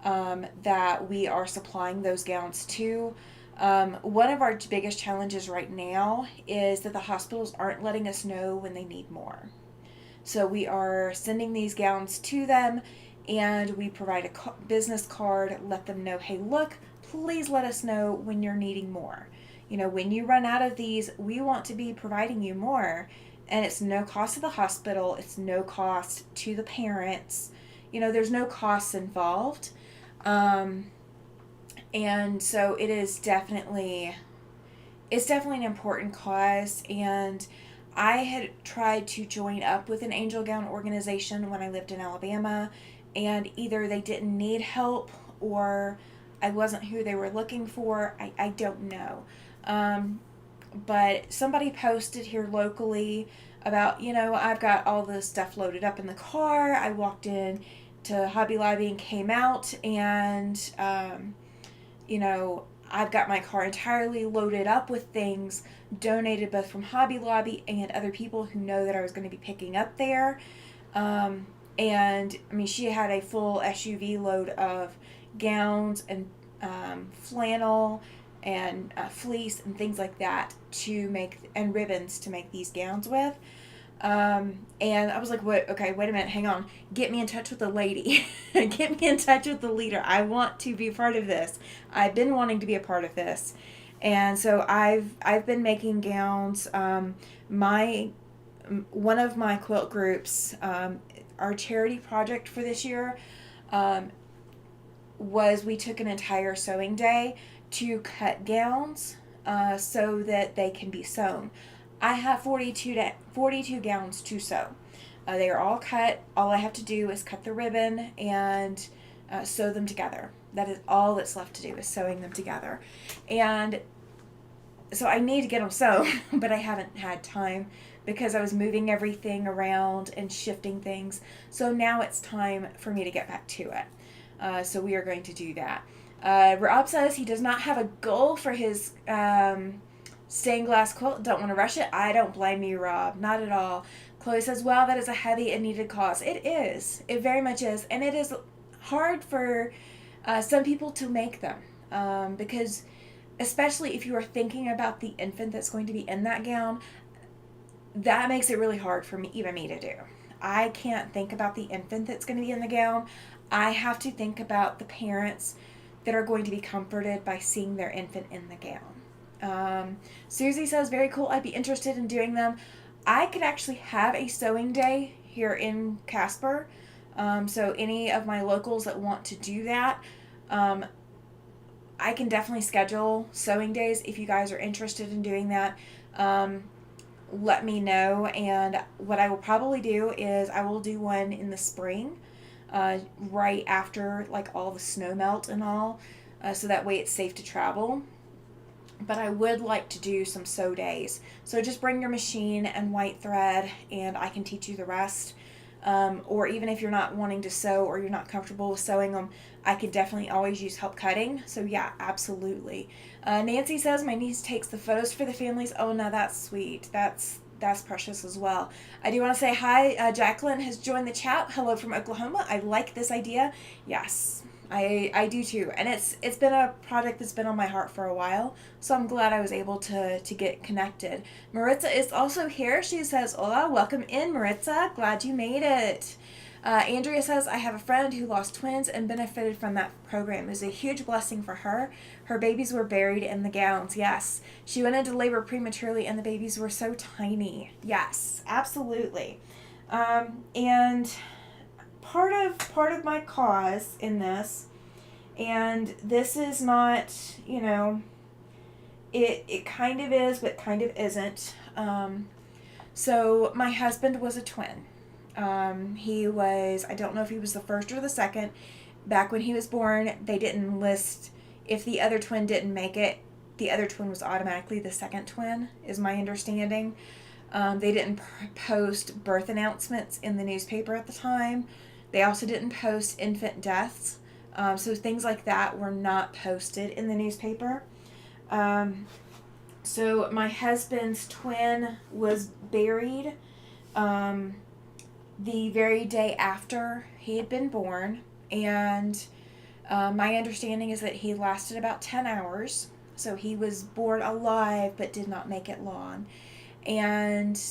that we are supplying those gowns to. One of our biggest challenges right now is that the hospitals aren't letting us know when they need more. So we are sending these gowns to them, and we provide a business card, let them know, hey, look, please let us know when you're needing more. When you run out of these, we want to be providing you more. And it's no cost to the hospital. It's no cost to the parents. There's no costs involved. And so it is definitely an important cause. And I had tried to join up with an angel gown organization when I lived in Alabama, and either they didn't need help or I wasn't who they were looking for. I don't know. But somebody posted here locally about, I've got all this stuff loaded up in the car. I walked in to Hobby Lobby and came out, and, I've got my car entirely loaded up with things donated both from Hobby Lobby and other people who know that I was going to be picking up there. She had a full SUV load of gowns and flannel and fleece and things like that and ribbons to make these gowns with. And I was like, wait a minute, hang on. Get me in touch with the lady. Get me in touch with the leader. I want to be a part of this. I've been wanting to be a part of this. And so I've been making gowns. One of my quilt groups, our charity project for this year, was we took an entire sewing day to cut gowns, so that they can be sewn. I have 42 gowns to sew. They are all cut. All I have to do is cut the ribbon and sew them together. That is all that's left to do, is sewing them together. And so I need to get them sewn, but I haven't had time because I was moving everything around and shifting things. So now it's time for me to get back to it. So we are going to do that. Rob says he does not have a goal for his stained glass quilt. Don't want to rush it. I don't blame you, Rob. Not at all. Chloe says, wow, that is a heavy and needed cause. It is. It very much is. And it is hard for some people to make them because especially if you are thinking about the infant that's going to be in that gown, that makes it really hard for me, even me, to do. I can't think about the infant that's going to be in the gown. I have to think about the parents that are going to be comforted by seeing their infant in the gown. Susie says, very cool. I'd be interested in doing them. I could actually have a sewing day here in Casper. So any of my locals that want to do that, I can definitely schedule sewing days if you guys are interested in doing that. Let me know. And what I will probably do is I will do one in the spring, right after like all the snow melt and all, so that way it's safe to travel. But I would like to do some sew days. So just bring your machine and white thread and I can teach you the rest. Or even if you're not wanting to sew or you're not comfortable with sewing them, I could definitely always use help cutting. So yeah, absolutely. Nancy says my niece takes the photos for the families. Oh no, that's sweet. That's precious as well. I do want to say hi. Jacqueline has joined the chat. Hello from Oklahoma. I like this idea. Yes, I do too. And it's been a project that's been on my heart for a while. So I'm glad I was able to get connected. Maritza is also here. She says, hola, welcome in, Maritza. Glad you made it. Andrea says, I have a friend who lost twins and benefited from that program. It was a huge blessing for her. Her babies were buried in the gowns. Yes. She went into labor prematurely and the babies were so tiny. Yes, absolutely. And part of my cause in this, and this is not, it kind of is, but kind of isn't. So my husband was a twin. He was, I don't know if he was the first or the second. Back when he was born, they didn't list, if the other twin didn't make it, the other twin was automatically the second twin, is my understanding. They didn't post birth announcements in the newspaper at the time. They also didn't post infant deaths. So things like that were not posted in the newspaper. So my husband's twin was buried the very day after he had been born, and my understanding is that he lasted about 10 hours. So he was born alive but did not make it long. And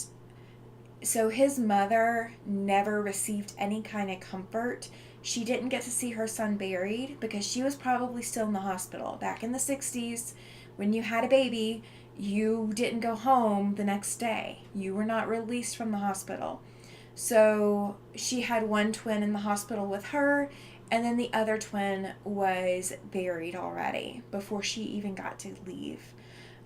so his mother never received any kind of comfort. She didn't get to see her son buried because she was probably still in the hospital. Back in the 60s, when you had a baby, you didn't go home the next day. You were not released from the hospital. So she had one twin in the hospital with her, and then the other twin was buried already before she even got to leave.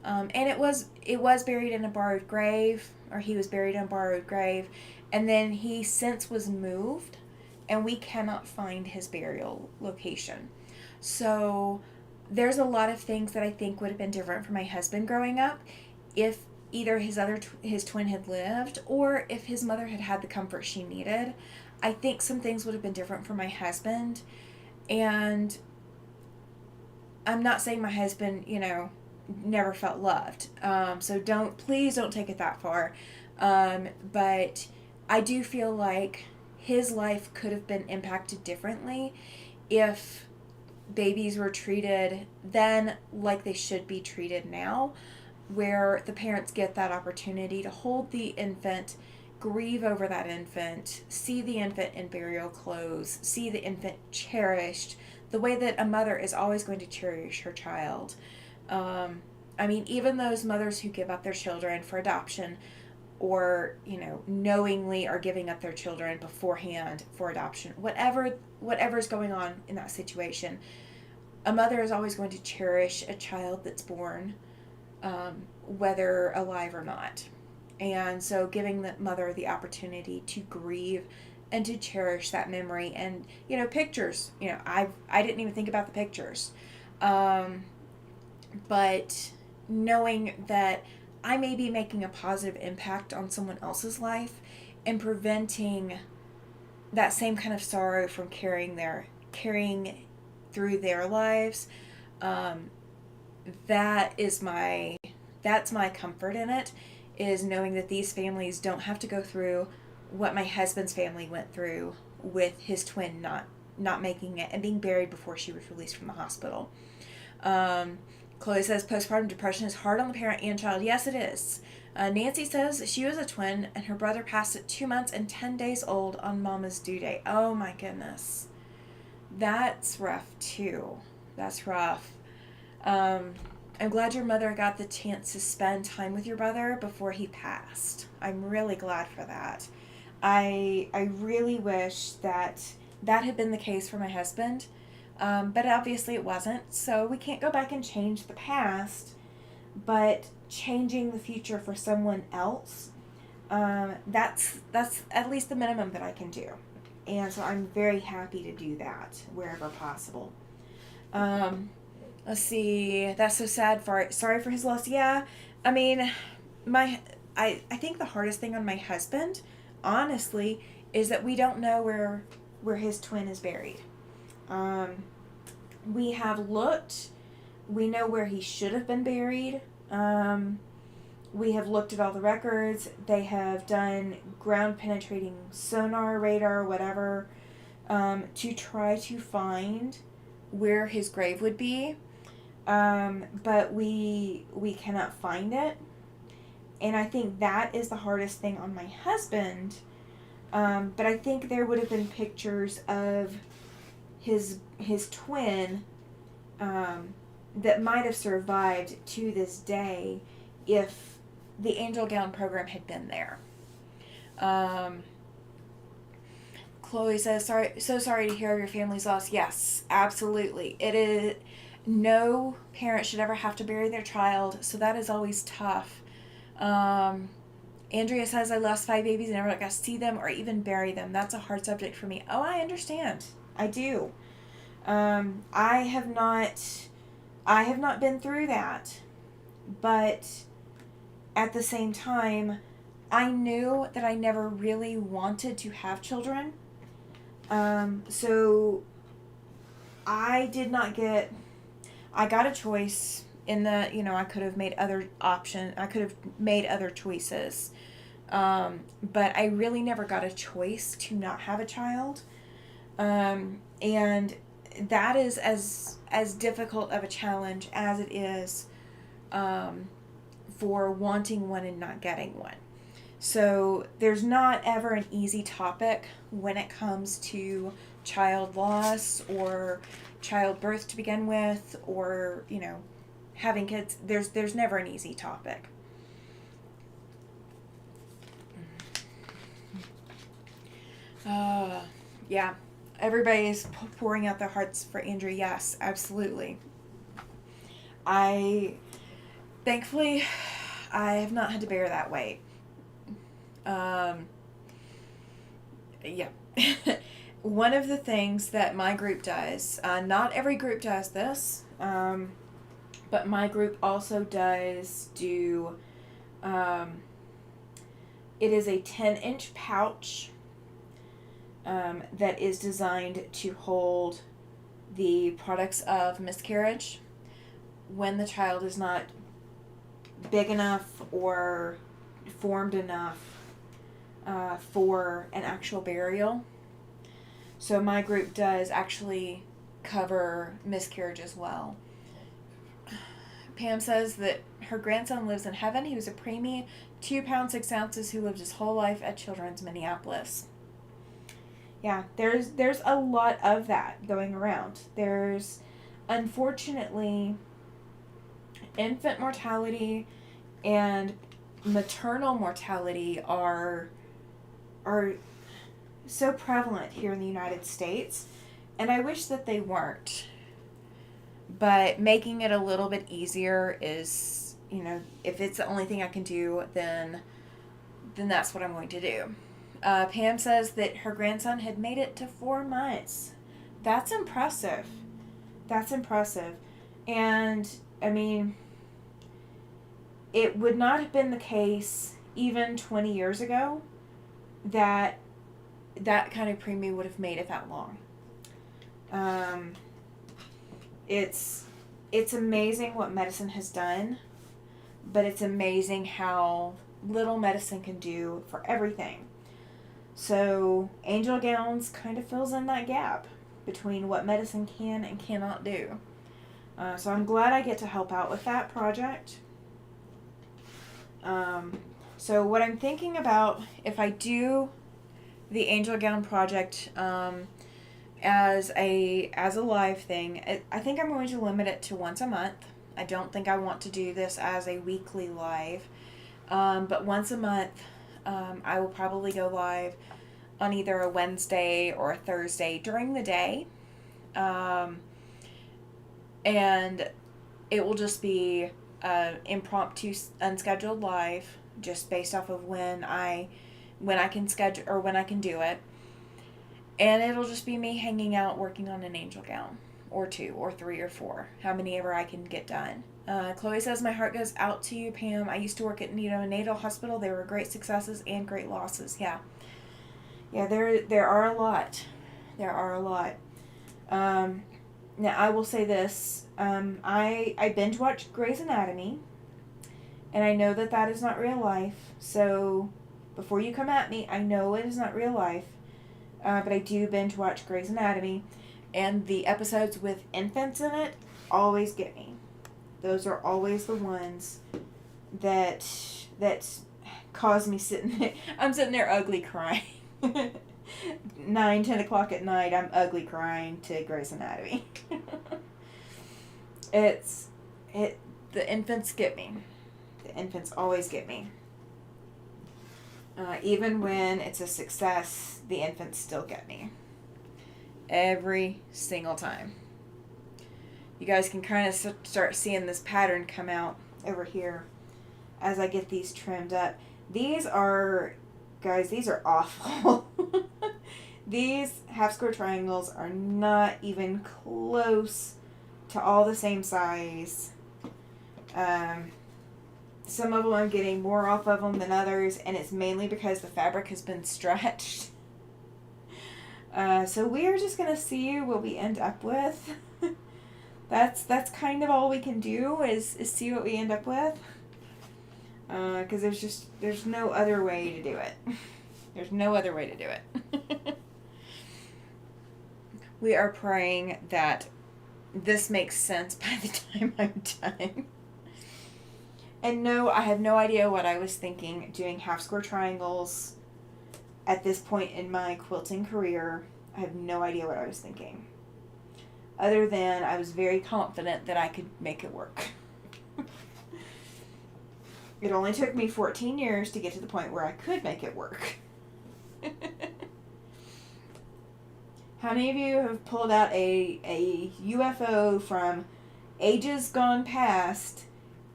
And it was buried in a borrowed grave, or he was buried in a borrowed grave, and then he since was moved, and we cannot find his burial location. So there's a lot of things that I think would have been different for my husband growing up if either his twin had lived, or if his mother had had the comfort she needed. I think some things would have been different for my husband. And I'm not saying my husband, never felt loved. So please don't take it that far. But I do feel like his life could have been impacted differently if babies were treated then like they should be treated now, where the parents get that opportunity to hold the infant, grieve over that infant, see the infant in burial clothes, see the infant cherished the way that a mother is always going to cherish her child. Even those mothers who give up their children for adoption, or knowingly are giving up their children beforehand for adoption, whatever's going on in that situation, a mother is always going to cherish a child that's born, whether alive or not. And so giving the mother the opportunity to grieve and to cherish that memory. And pictures, I didn't even think about the pictures, but knowing that I may be making a positive impact on someone else's life and preventing that same kind of sorrow from carrying through their lives, um, that's my comfort in it, is knowing that these families don't have to go through what my husband's family went through with his twin not making it and being buried before she was released from the hospital. Chloe says postpartum depression is hard on the parent and child. Yes, it is. Nancy says she was a twin and her brother passed at 2 months and 10 days old on mama's due date. Oh my goodness. That's rough too. That's rough. I'm glad your mother got the chance to spend time with your brother before he passed. I'm really glad for that. I really wish that had been the case for my husband, but obviously it wasn't. So we can't go back and change the past, but changing the future for someone else, that's at least the minimum that I can do. And so I'm very happy to do that wherever possible. Let's see. That's so sad. Sorry for his loss. Yeah, I mean, I think the hardest thing on my husband, honestly, is that we don't know where his twin is buried. We have looked. We know where he should have been buried. We have looked at all the records. They have done ground penetrating sonar, radar, whatever, to try to find where his grave would be. But we cannot find it. And I think that is the hardest thing on my husband. But I think there would have been pictures of his twin, that might have survived to this day if the Angel Gown program had been there. Chloe says, so sorry to hear of your family's loss. Yes, absolutely. It is. No parent should ever have to bury their child, so that is always tough. Andrea says, I lost 5 babies and never got to see them or even bury them. That's a hard subject for me. Oh, I understand. I do. I have not been through that, but at the same time, I knew that I never really wanted to have children. So I got a choice in the, I could have made other choices. But I really never got a choice to not have a child. And that is as difficult of a challenge as it is, for wanting one and not getting one. So there's not ever an easy topic when it comes to child loss or childbirth to begin with, or having kids. There's never an easy topic. Yeah, everybody's pouring out their hearts for Andrew. Yes, absolutely. Thankfully, I have not had to bear that weight. Yeah. One of the things that my group does, not every group does this, but my group also does do, it is a 10-inch pouch, that is designed to hold the products of miscarriage when the child is not big enough or formed enough, for an actual burial. So my group does actually cover miscarriage as well. Pam says that her grandson lives in heaven. He was a preemie, 2 pounds 6 ounces, who lived his whole life at Children's Minneapolis. Yeah, there's a lot of that going around. There's, unfortunately, infant mortality and maternal mortality are so prevalent here in the United States, and I wish that they weren't. But making it a little bit easier is, if it's the only thing I can do, then that's what I'm going to do. Pam says that her grandson had made it to 4 months. That's impressive. That's impressive. And, I mean, it would not have been the case even 20 years ago that that kind of preemie would have made it that long. It's amazing what medicine has done, but it's amazing how little medicine can do for everything. So angel gowns kind of fills in that gap between what medicine can and cannot do. So I'm glad I get to help out with that project. So what I'm thinking about, if I do the angel gown project as a live thing, I think I'm going to limit it to once a month. I don't think I want to do this as a weekly live. But once a month, I will probably go live on either a Wednesday or a Thursday during the day. And it will just be impromptu, unscheduled live, just based off of when I can schedule or when I can do it. And it'll just be me hanging out working on an angel gown, or 2 or 3 or 4, how many ever I can get done. Chloe says, my heart goes out to you, Pam. I used to work at neonatal hospital. There were great successes and great losses. Yeah, there are a lot. There are a lot. Now, I will say this. I binge watch Grey's Anatomy, and I know that that is not real life. So, before you come at me, I know it is not real life, but I do binge watch Grey's Anatomy, and the episodes with infants in it always get me. Those are always the ones that cause me sitting there. I'm sitting there ugly crying. 9, 10 o'clock at night, I'm ugly crying to Grey's Anatomy. The infants get me. The infants always get me. Even when it's a success, the infants still get me. Every single time. You guys can kind of start seeing this pattern come out over here as I get these trimmed up. These are awful. These half square triangles are not even close to all the same size. Some of them I'm getting more off of them than others, and it's mainly because the fabric has been stretched. So we are just going to see what we end up with. That's kind of all we can do is see what we end up with. Because there's no other way to do it. There's no other way to do it. We are praying that this makes sense by the time I'm done. And no, I have no idea what I was thinking doing half square triangles at this point in my quilting career. I have no idea what I was thinking. Other than I was very confident that I could make it work. It only took me 14 years to get to the point where I could make it work. How many of you have pulled out a UFO from ages gone past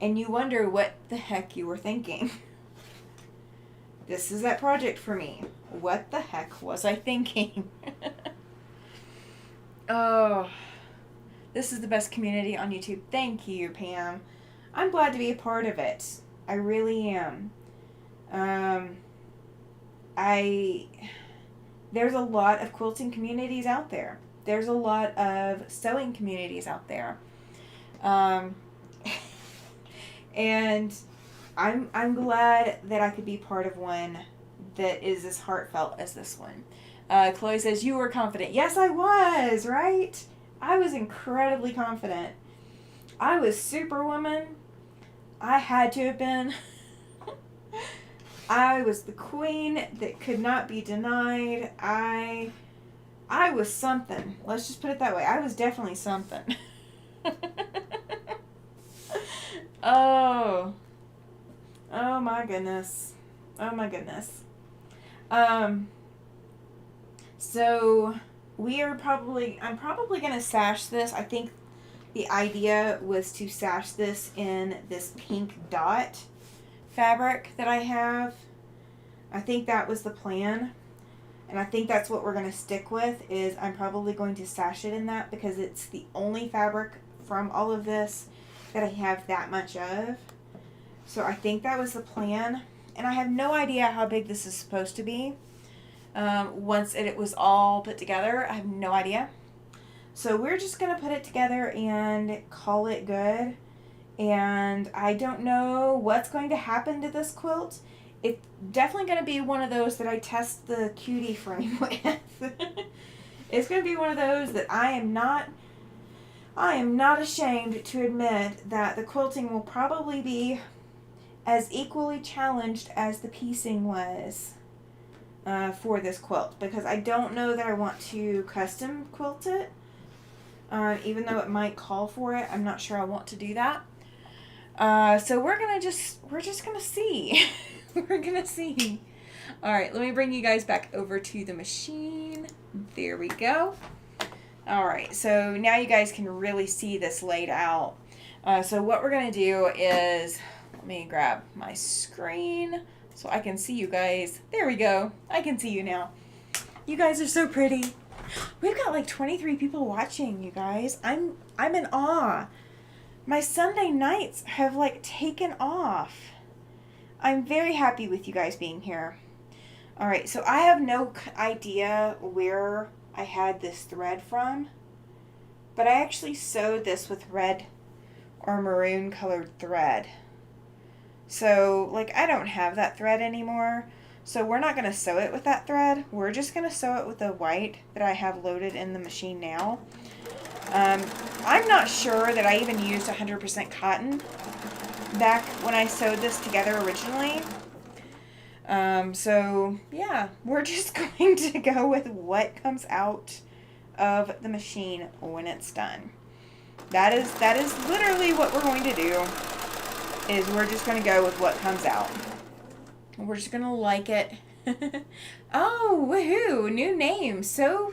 and you wonder what the heck you were thinking? This is that project for me. What the heck was I thinking? Oh, this is the best community on YouTube. Thank you, Pam. I'm glad to be a part of it. I really am. There's a lot of quilting communities out there. There's a lot of sewing communities out there. And I'm glad that I could be part of one that is as heartfelt as this one. Chloe says, you were confident. Yes, I was, right? I was incredibly confident. I was Superwoman. I had to have been. I was the queen that could not be denied. I was something. Let's just put it that way. I was definitely something. Oh my goodness. Oh my goodness. So I'm probably going to sash this. I think the idea was to sash this in this pink dot fabric that I have. I think that was the plan. And I think that's what we're going to stick with, is I'm probably going to stash it in that because it's the only fabric from all of this that I have that much of. So I think that was the plan. And I have no idea how big this is supposed to be. Once it was all put together, I have no idea. So we're just going to put it together and call it good. And I don't know what's going to happen to this quilt. It's definitely going to be one of those that I test the cutie frame with. It's going to be one of those that I am not ashamed to admit that the quilting will probably be as equally challenged as the piecing was for this quilt, because I don't know that I want to custom quilt it. Even though it might call for it, I'm not sure I want to do that. So we're just gonna see. We're gonna see. All right, let me bring you guys back over to the machine. There we go. All right, so now you guys can really see this laid out. So what we're gonna do is, let me grab my screen so I can see you guys. There we go. I can see you now. You guys are so pretty. We've got like 23 people watching, you guys. I'm in awe. My Sunday nights have like taken off. I'm very happy with you guys being here. All right, so I have no idea where I had this thread from, but I actually sewed this with red or maroon colored thread. So like I don't have that thread anymore. So we're not going to sew it with that thread. We're just going to sew it with the white that I have loaded in the machine now. I'm not sure that I even used 100% cotton back when I sewed this together originally. So yeah, we're just going to go with what comes out of the machine when it's done. That is literally what we're going to do, is we're just going to go with what comes out. We're just going to like it. Oh, woohoo, new name. So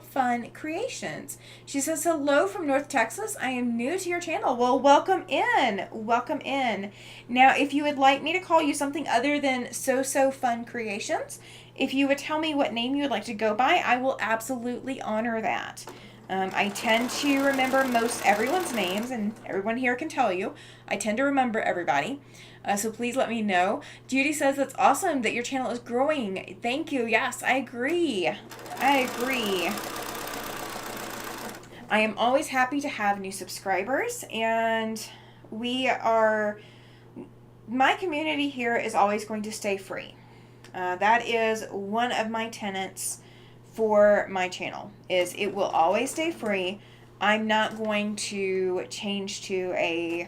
Fun Creations. She says, hello from North Texas. I am new to your channel. Well, welcome in. Welcome in. Now, if you would like me to call you something other than So Fun Creations, if you would tell me what name you would like to go by, I will absolutely honor that. I tend to remember most everyone's names, and everyone here can tell you. I tend to remember everybody. So please let me know. Judy says, that's awesome that your channel is growing. Thank you. Yes, I agree. I agree. I am always happy to have new subscribers, and my community here is always going to stay free. That is one of my tenets for my channel, is it will always stay free. I'm not going to change to a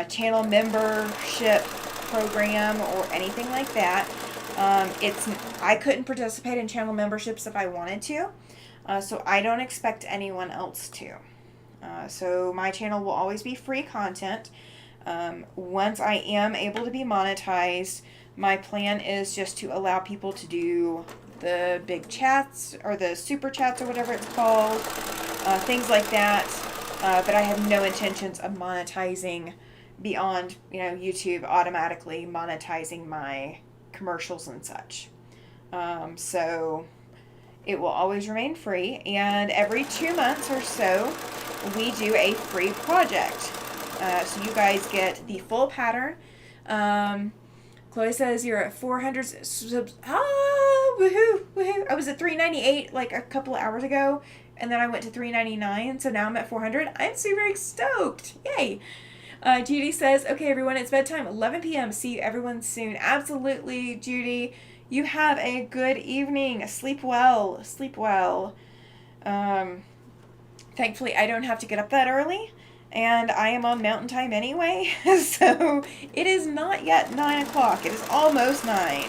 channel membership program or anything like that. I couldn't participate in channel memberships if I wanted to, so I don't expect anyone else to. So my channel will always be free content. Once I am able to be monetized, my plan is just to allow people to do the big chats or the super chats or whatever it's called, things like that. But I have no intentions of monetizing beyond, YouTube automatically monetizing my commercials and such. So it will always remain free, and every 2 months or so we do a free project. So you guys get the full pattern. Chloe says you're at 400 subs. Oh, woohoo, woohoo. I was at 398 like a couple of hours ago, and then I went to 399, so now I'm at 400. I'm super stoked. Yay. Judy says, okay, everyone, it's bedtime, 11 p.m. See you everyone soon. Absolutely, Judy. You have a good evening. Sleep well. Sleep well. Thankfully, I don't have to get up that early, and I am on mountain time anyway, so it is not yet 9 o'clock. It is almost 9.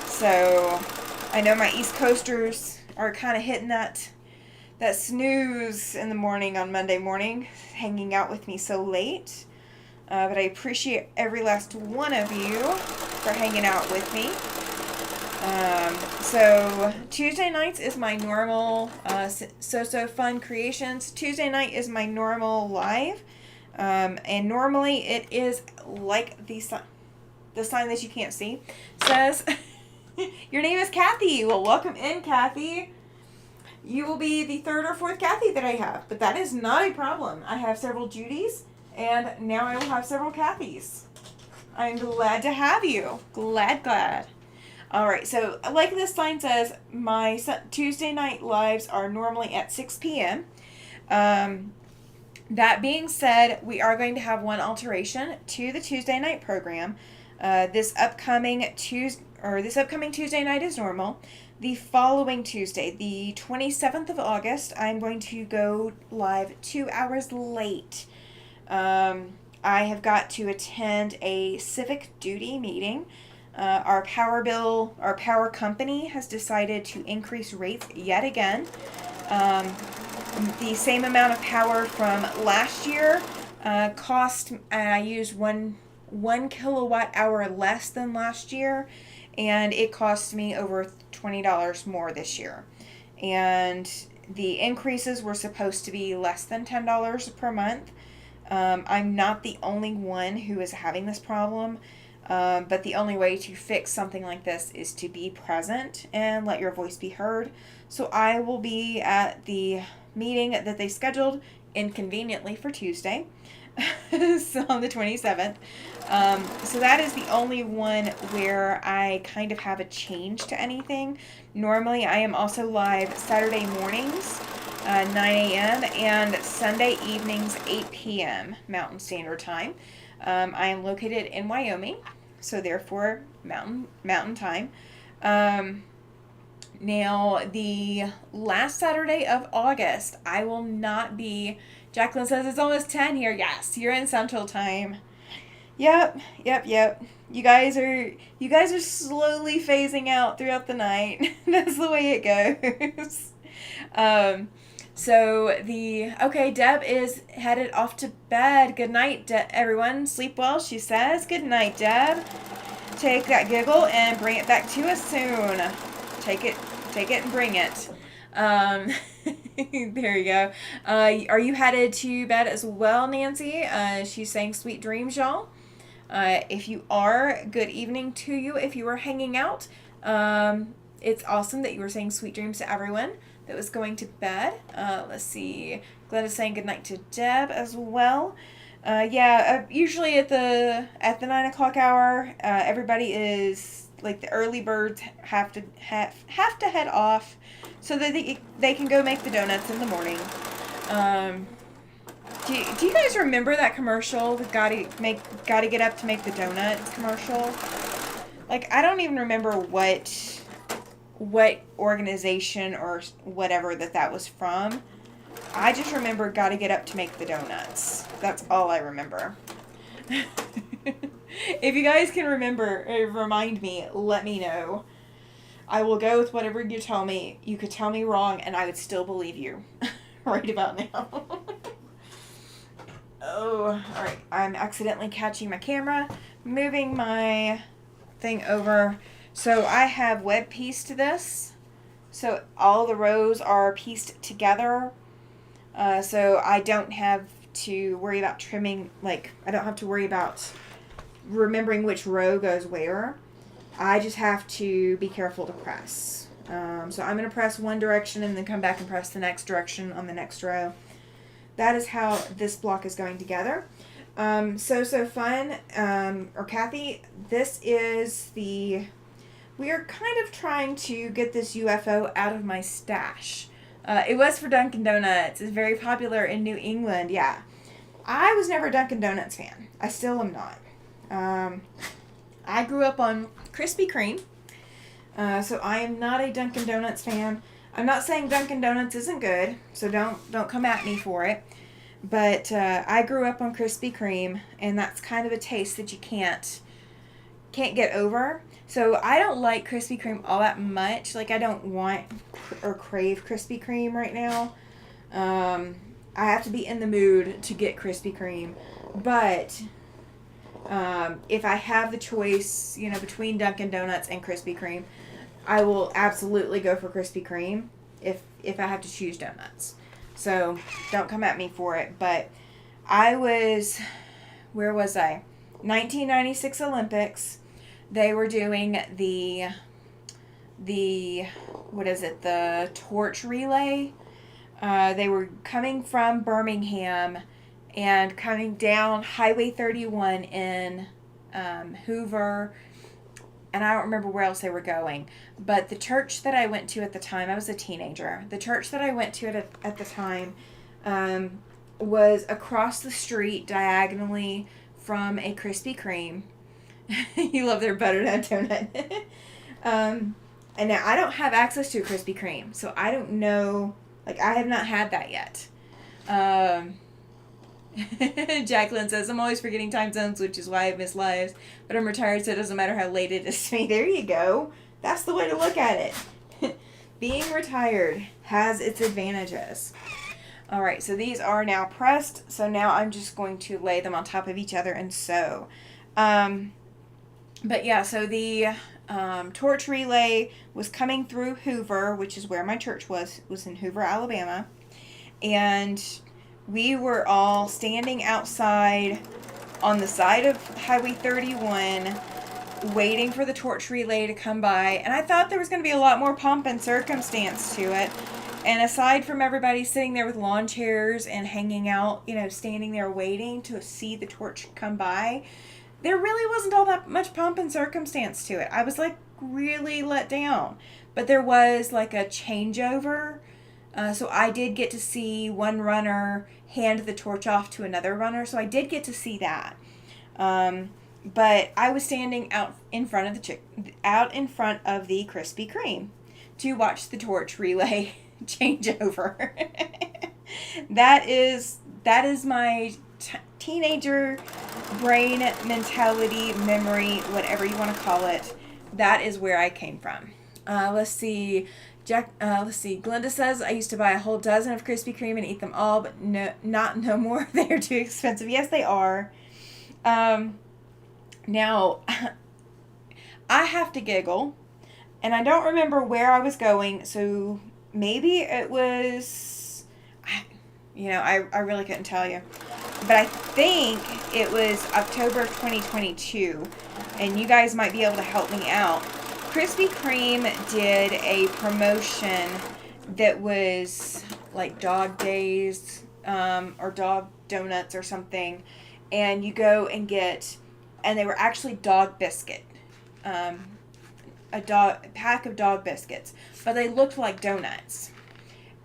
So I know my East Coasters are kind of hitting that snooze in the morning on Monday morning, hanging out with me so late. But I appreciate every last one of you for hanging out with me. So Tuesday nights is my normal So Fun Creations. Tuesday night is my normal live. And normally it is like the sign that you can't see says. Your name is Kathy. Well, welcome in, Kathy. You will be the third or fourth Kathy that I have, but that is not a problem. I have several Judys, and now I will have several Kathys. I'm glad to have you. Glad. All right, so like this sign says, my Tuesday night lives are normally at 6 p.m. That being said, we are going to have one alteration to the Tuesday night program. This upcoming Tuesday night is normal. The following Tuesday, the 27th of August, I'm going to go live 2 hours late. I have got to attend a civic duty meeting. Our power company has decided to increase rates yet again. The same amount of power from last year I used one kilowatt hour less than last year, and it cost me over $20 more this year. And the increases were supposed to be less than $10 per month. I'm not the only one who is having this problem, but the only way to fix something like this is to be present and let your voice be heard. So I will be at the meeting that they scheduled inconveniently for Tuesday, so on the 27th. So that is the only one where I kind of have a change to anything. Normally I am also live Saturday mornings, 9 a.m. and Sunday evenings, 8 p.m. Mountain Standard Time. I am located in Wyoming, so therefore mountain time. Now, the last Saturday of August, I will not be... Jacqueline says it's almost 10 here. Yes, you're in Central Time. Yep. You guys are slowly phasing out throughout the night. That's the way it goes. Okay, Deb is headed off to bed. Good night, everyone. Sleep well, she says. Good night, Deb. Take that giggle and bring it back to us soon. Take it and bring it. There you go. Are you headed to bed as well, Nancy? She's saying sweet dreams, y'all. If you are, good evening to you. If you are hanging out, it's awesome that you were saying sweet dreams to everyone that was going to bed. Let's see. Glenda's saying good night to Deb as well. Usually at the 9 o'clock hour, everybody is... like the early birds have to head off so that they can go make the donuts in the morning. Do you guys remember that commercial, the gotta get up to make the donuts commercial? Like, I don't even remember what organization or whatever that was from. I just remember gotta get up to make the donuts. That's all I remember. If you guys can remember or remind me, let me know. I will go with whatever you tell me. You could tell me wrong and I would still believe you right about now. Oh, alright. I'm accidentally catching my camera, moving my thing over. So I have web pieced this. So all the rows are pieced together. So I don't have to worry about trimming, I don't have to worry about remembering which row goes where. I just have to be careful to press. So I'm going to press one direction and then come back and press the next direction on the next row. That is how this block is going together. So fun. Or Kathy, this is we are kind of trying to get this UFO out of my stash. It was for Dunkin' Donuts. It's very popular in New England. Yeah. I was never a Dunkin' Donuts fan. I still am not. I grew up on Krispy Kreme. So I am not a Dunkin' Donuts fan. I'm not saying Dunkin' Donuts isn't good, so don't come at me for it. But I grew up on Krispy Kreme, and that's kind of a taste that you can't get over. So I don't like Krispy Kreme all that much. Like, I don't want or crave Krispy Kreme right now. I have to be in the mood to get Krispy Kreme. But if I have the choice, between Dunkin' Donuts and Krispy Kreme, I will absolutely go for Krispy Kreme if I have to choose donuts. So don't come at me for it. But where was I? 1996 Olympics. They were doing the the torch relay. They were coming from Birmingham and coming down Highway 31 in Hoover, and I don't remember where else they were going. But the church that I went to at the time, I was a teenager. The church that I went to at the time was across the street diagonally from a Krispy Kreme. You love their butternut donut. And now I don't have access to a Krispy Kreme, so I don't know. Like, I have not had that yet. Jacqueline says, I'm always forgetting time zones, which is why I miss lives. But I'm retired, so it doesn't matter how late it is to me. There you go. That's the way to look at it. Being retired has its advantages. All right, so these are now pressed. So now I'm just going to lay them on top of each other and sew. But yeah, so the torch relay was coming through Hoover, which is where my church was in Hoover, Alabama. And we were all standing outside on the side of Highway 31 waiting for the torch relay to come by. And I thought there was going to be a lot more pomp and circumstance to it. And aside from everybody sitting there with lawn chairs and hanging out, standing there waiting to see the torch come by, there really wasn't all that much pomp and circumstance to it. I was like really let down. But there was like a changeover. So I did get to see one runner hand the torch off to another runner. So I did get to see that. But I was standing out in front of the Krispy Kreme to watch the torch relay change over. That is my teenager brain mentality, memory, whatever you want to call it. That is where I came from. Let's see. Glenda says, I used to buy a whole dozen of Krispy Kreme and eat them all, but no more. They're too expensive. Yes, they are. Now, I have to giggle, and I don't remember where I was going, so maybe it was, I really couldn't tell you. But I think it was October of 2022, and you guys might be able to help me out. Krispy Kreme did a promotion that was like dog days or dog donuts or something, and you go and get, and they were actually dog biscuit, a pack of dog biscuits, but they looked like donuts,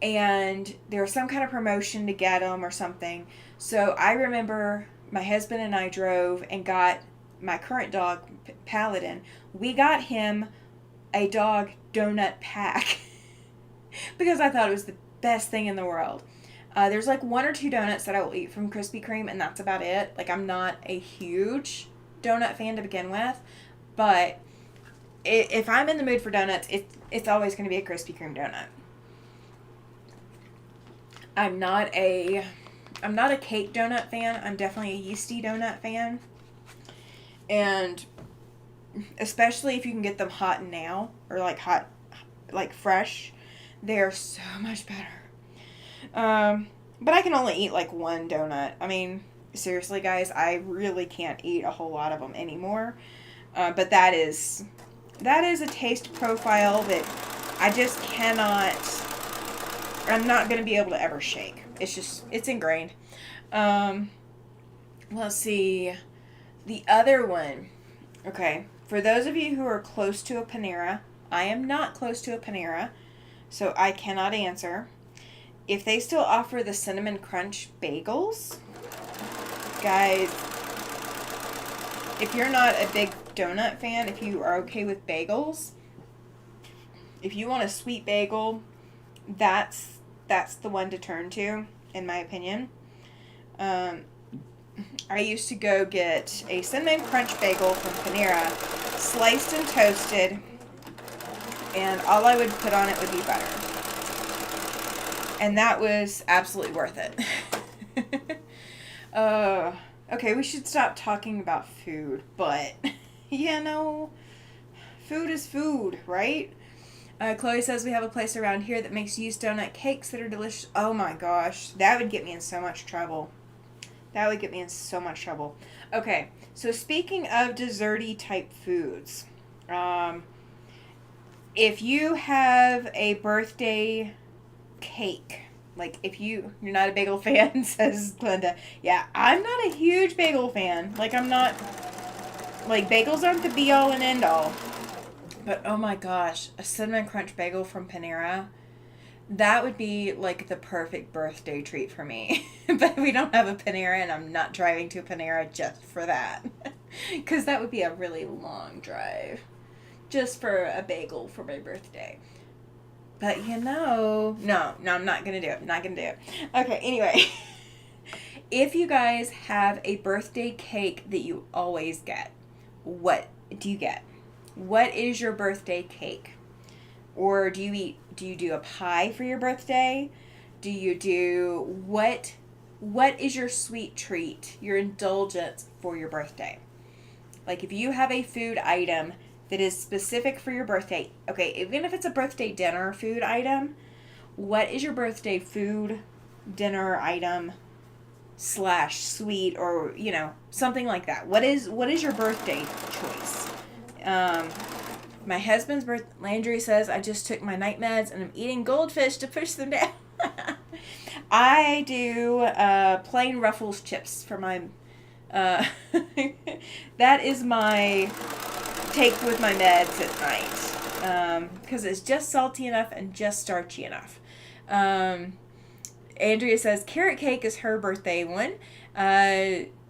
and there was some kind of promotion to get them or something. So I remember my husband and I drove and got my current dog, Paladin. We got him a dog donut pack because I thought it was the best thing in the world. There's like one or two donuts that I will eat from Krispy Kreme, and that's about it. Like, I'm not a huge donut fan to begin with, but if I'm in the mood for donuts, it's always going to be a Krispy Kreme donut. I'm not a cake donut fan. I'm definitely a yeasty donut fan. And especially if you can get them hot now, or like fresh, they're so much better. But I can only eat like one donut. I mean, seriously guys, I really can't eat a whole lot of them anymore. But that is a taste profile that I just cannot, I'm not going to be able to ever shake. It's ingrained. Let's see. The other one. Okay. For those of you who are close to a Panera, I am not close to a Panera, so I cannot answer. If they still offer the Cinnamon Crunch bagels, guys, if you're not a big donut fan, if you are okay with bagels, if you want a sweet bagel, that's the one to turn to, in my opinion. I used to go get a Cinnamon Crunch bagel from Panera, sliced and toasted, and all I would put on it would be butter. And that was absolutely worth it. Okay, we should stop talking about food, but, food is food, right? Chloe says we have a place around here that makes used donut cakes that are delicious. Oh my gosh, that would get me in so much trouble. Okay, so speaking of desserty type foods, if you have a birthday cake, like if you're not a bagel fan, says Glenda. Yeah, I'm not a huge bagel fan. Like I'm not, like bagels aren't the be all and end all. But oh my gosh, a cinnamon crunch bagel from Panera, that would be like the perfect birthday treat for me. But we don't have a Panera and I'm not driving to Panera just for that. Because that would be a really long drive just for a bagel for my birthday. But no, I'm not going to do it. Not going to do it. Okay, anyway. If you guys have a birthday cake that you always get, what do you get? What is your birthday cake? Or do you do a pie for your birthday? Do you do, what is your sweet treat, your indulgence for your birthday? Like if you have a food item that is specific for your birthday, okay, even if it's a birthday dinner food item, what is your birthday food dinner item / sweet, or something like that? What is your birthday choice? My husband's birthday, Landry says, I just took my night meds and I'm eating goldfish to push them down. I do plain Ruffles chips for my, that is my take with my meds at night. Because it's just salty enough and just starchy enough. Andrea says carrot cake is her birthday one.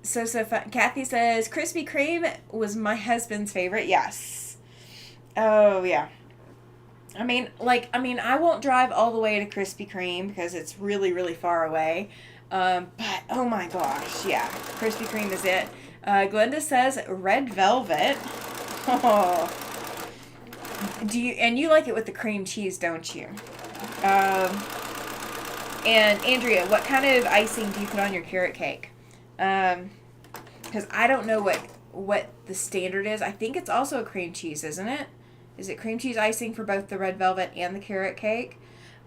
So fun. Kathy says Krispy Kreme was my husband's favorite. Yes. Oh yeah. I mean, I won't drive all the way to Krispy Kreme because it's really, really far away. But oh my gosh, yeah, Krispy Kreme is it. Glenda says red velvet. Oh. You like it with the cream cheese, don't you? And Andrea, what kind of icing do you put on your carrot cake? Because I don't know what the standard is. I think it's also a cream cheese, isn't it? Is it cream cheese icing for both the red velvet and the carrot cake?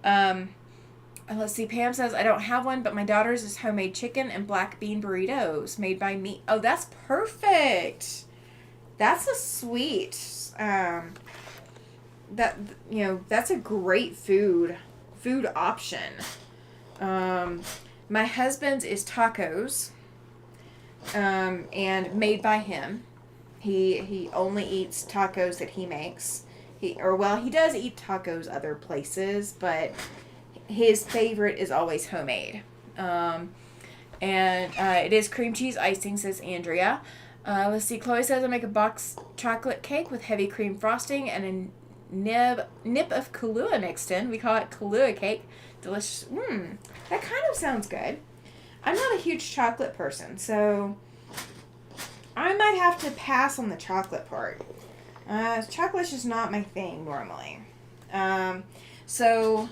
Let's see. Pam says, I don't have one, but my daughter's is homemade chicken and black bean burritos made by me. Oh, that's perfect. That's a sweet. That's a great food option. My husband's is tacos, and made by him. He only eats tacos that he makes. He does eat tacos other places, but his favorite is always homemade. It is cream cheese icing, says Andrea. Let's see. Chloe says I make a box chocolate cake with heavy cream frosting and a nip of Kahlua mixed in. We call it Kahlua cake. Delicious. That kind of sounds good. I'm not a huge chocolate person, so I might have to pass on the chocolate part. Chocolate's just not my thing normally. So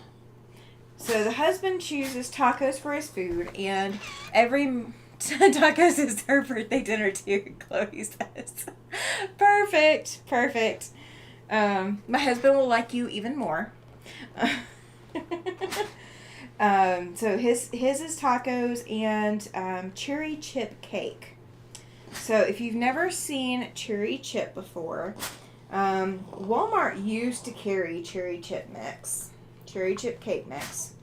the husband chooses tacos for his food, and every tacos is her birthday dinner too, Chloe says. Perfect. My husband will like you even more. So his is tacos and cherry chip cake. So if you've never seen cherry chip before, Walmart used to carry cherry chip cake mix.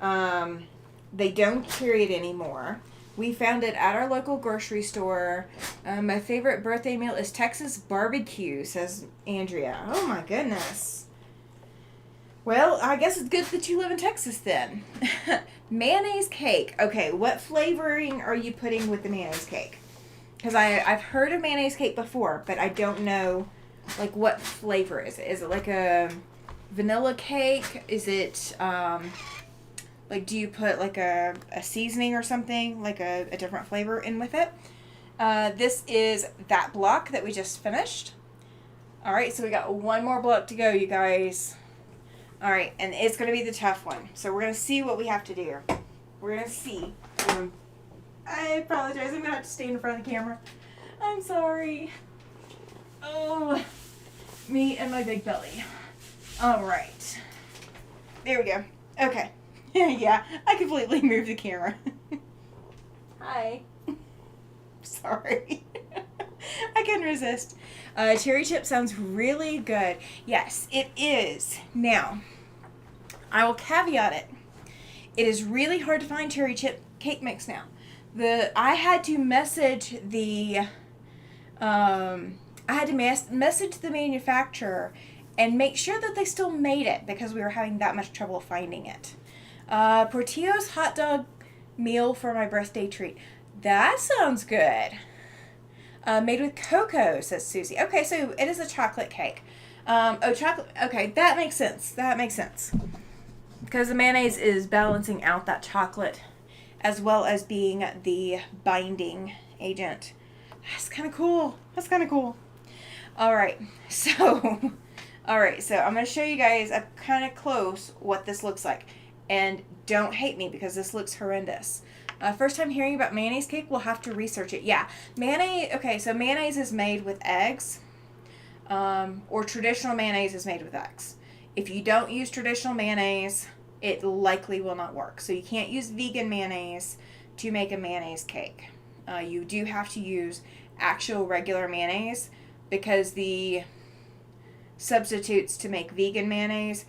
They don't carry it anymore. We found it at our local grocery store. My favorite birthday meal is Texas barbecue, says Andrea. Oh my goodness. Well, I guess it's good that you live in Texas then. Mayonnaise cake. Okay, what flavoring are you putting with the mayonnaise cake? Because I've heard of mayonnaise cake before, but I don't know, like, what flavor is it? Is it like a vanilla cake? Is it, do you put, like, a seasoning or something, like a different flavor in with it? This is that block that we just finished. All right, so we got one more block to go, you guys. All right, and it's going to be the tough one. So we're going to see what we have to do. We're going to see. I apologize. I'm going to have to stay in front of the camera. I'm sorry. Oh, me and my big belly. All right. There we go. Okay. Yeah, I completely moved the camera. Hi. Sorry. I can resist. Cherry chip sounds really good. Yes, it is. Now, I will caveat it. It is really hard to find cherry chip cake mix now. I had to message the message the manufacturer and make sure that they still made it because we were having that much trouble finding it. Portillo's hot dog meal for my birthday treat. That sounds good. Made with cocoa, says Susie. Okay, so it is a chocolate cake. Chocolate. Okay, that makes sense. That makes sense. Because the mayonnaise is balancing out that chocolate as well as being the binding agent. That's kind of cool. That's kind of cool. All right, so I'm going to show you guys up kind of close what this looks like. And don't hate me because this looks horrendous. First time hearing about mayonnaise cake, we'll have to research it. Yeah, mayonnaise, okay, so mayonnaise is made with eggs, or traditional mayonnaise is made with eggs. If you don't use traditional mayonnaise, it likely will not work. So you can't use vegan mayonnaise to make a mayonnaise cake. You do have to use actual regular mayonnaise because the substitutes to make vegan mayonnaise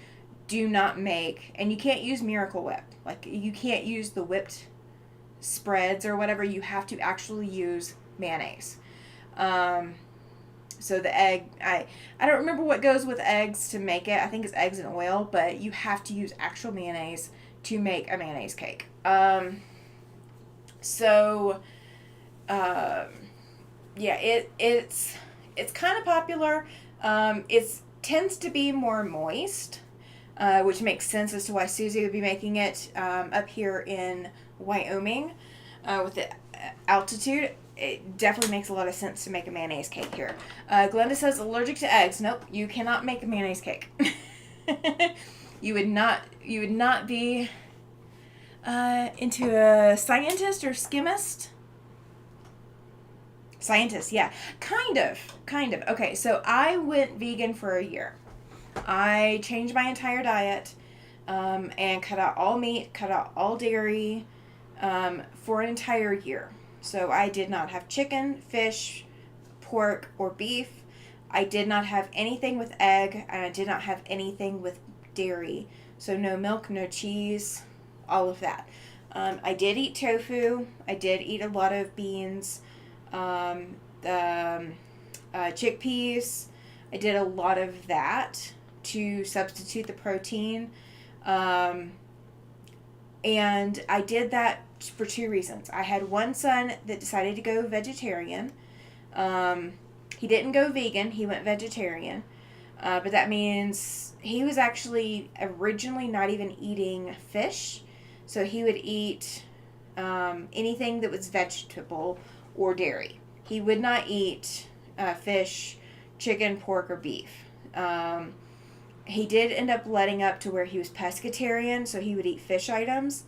do not make, and you can't use Miracle Whip. Like, you can't use the whipped spreads or whatever. You have to actually use mayonnaise. So the egg, I don't remember what goes with eggs to make it. I think it's eggs and oil, but you have to use actual mayonnaise to make a mayonnaise cake. Yeah, it's kind of popular. It tends to be more moist, which makes sense as to why Susie would be making it up here in Wyoming with the altitude. It definitely makes a lot of sense to make a mayonnaise cake here. Glenda says allergic to eggs. Nope, you cannot make a mayonnaise cake. You would not be into a scientist or chemist. Scientist, yeah. Kind of. Okay, so I went vegan for a year. I changed my entire diet and cut out all meat, cut out all dairy for an entire year. So I did not have chicken, fish, pork, or beef. I did not have anything with egg, and I did not have anything with dairy. So no milk, no cheese, all of that. I did eat tofu. I did eat a lot of beans, chickpeas. I did a lot of that to substitute the protein. And I did that for two reasons. I had one son that decided to go vegetarian. He didn't go vegan, he went vegetarian. But that means he was actually originally not even eating fish. So he would eat anything that was vegetable or dairy. He would not eat fish, chicken, pork, or beef. He did end up letting up to where he was pescatarian, so he would eat fish items.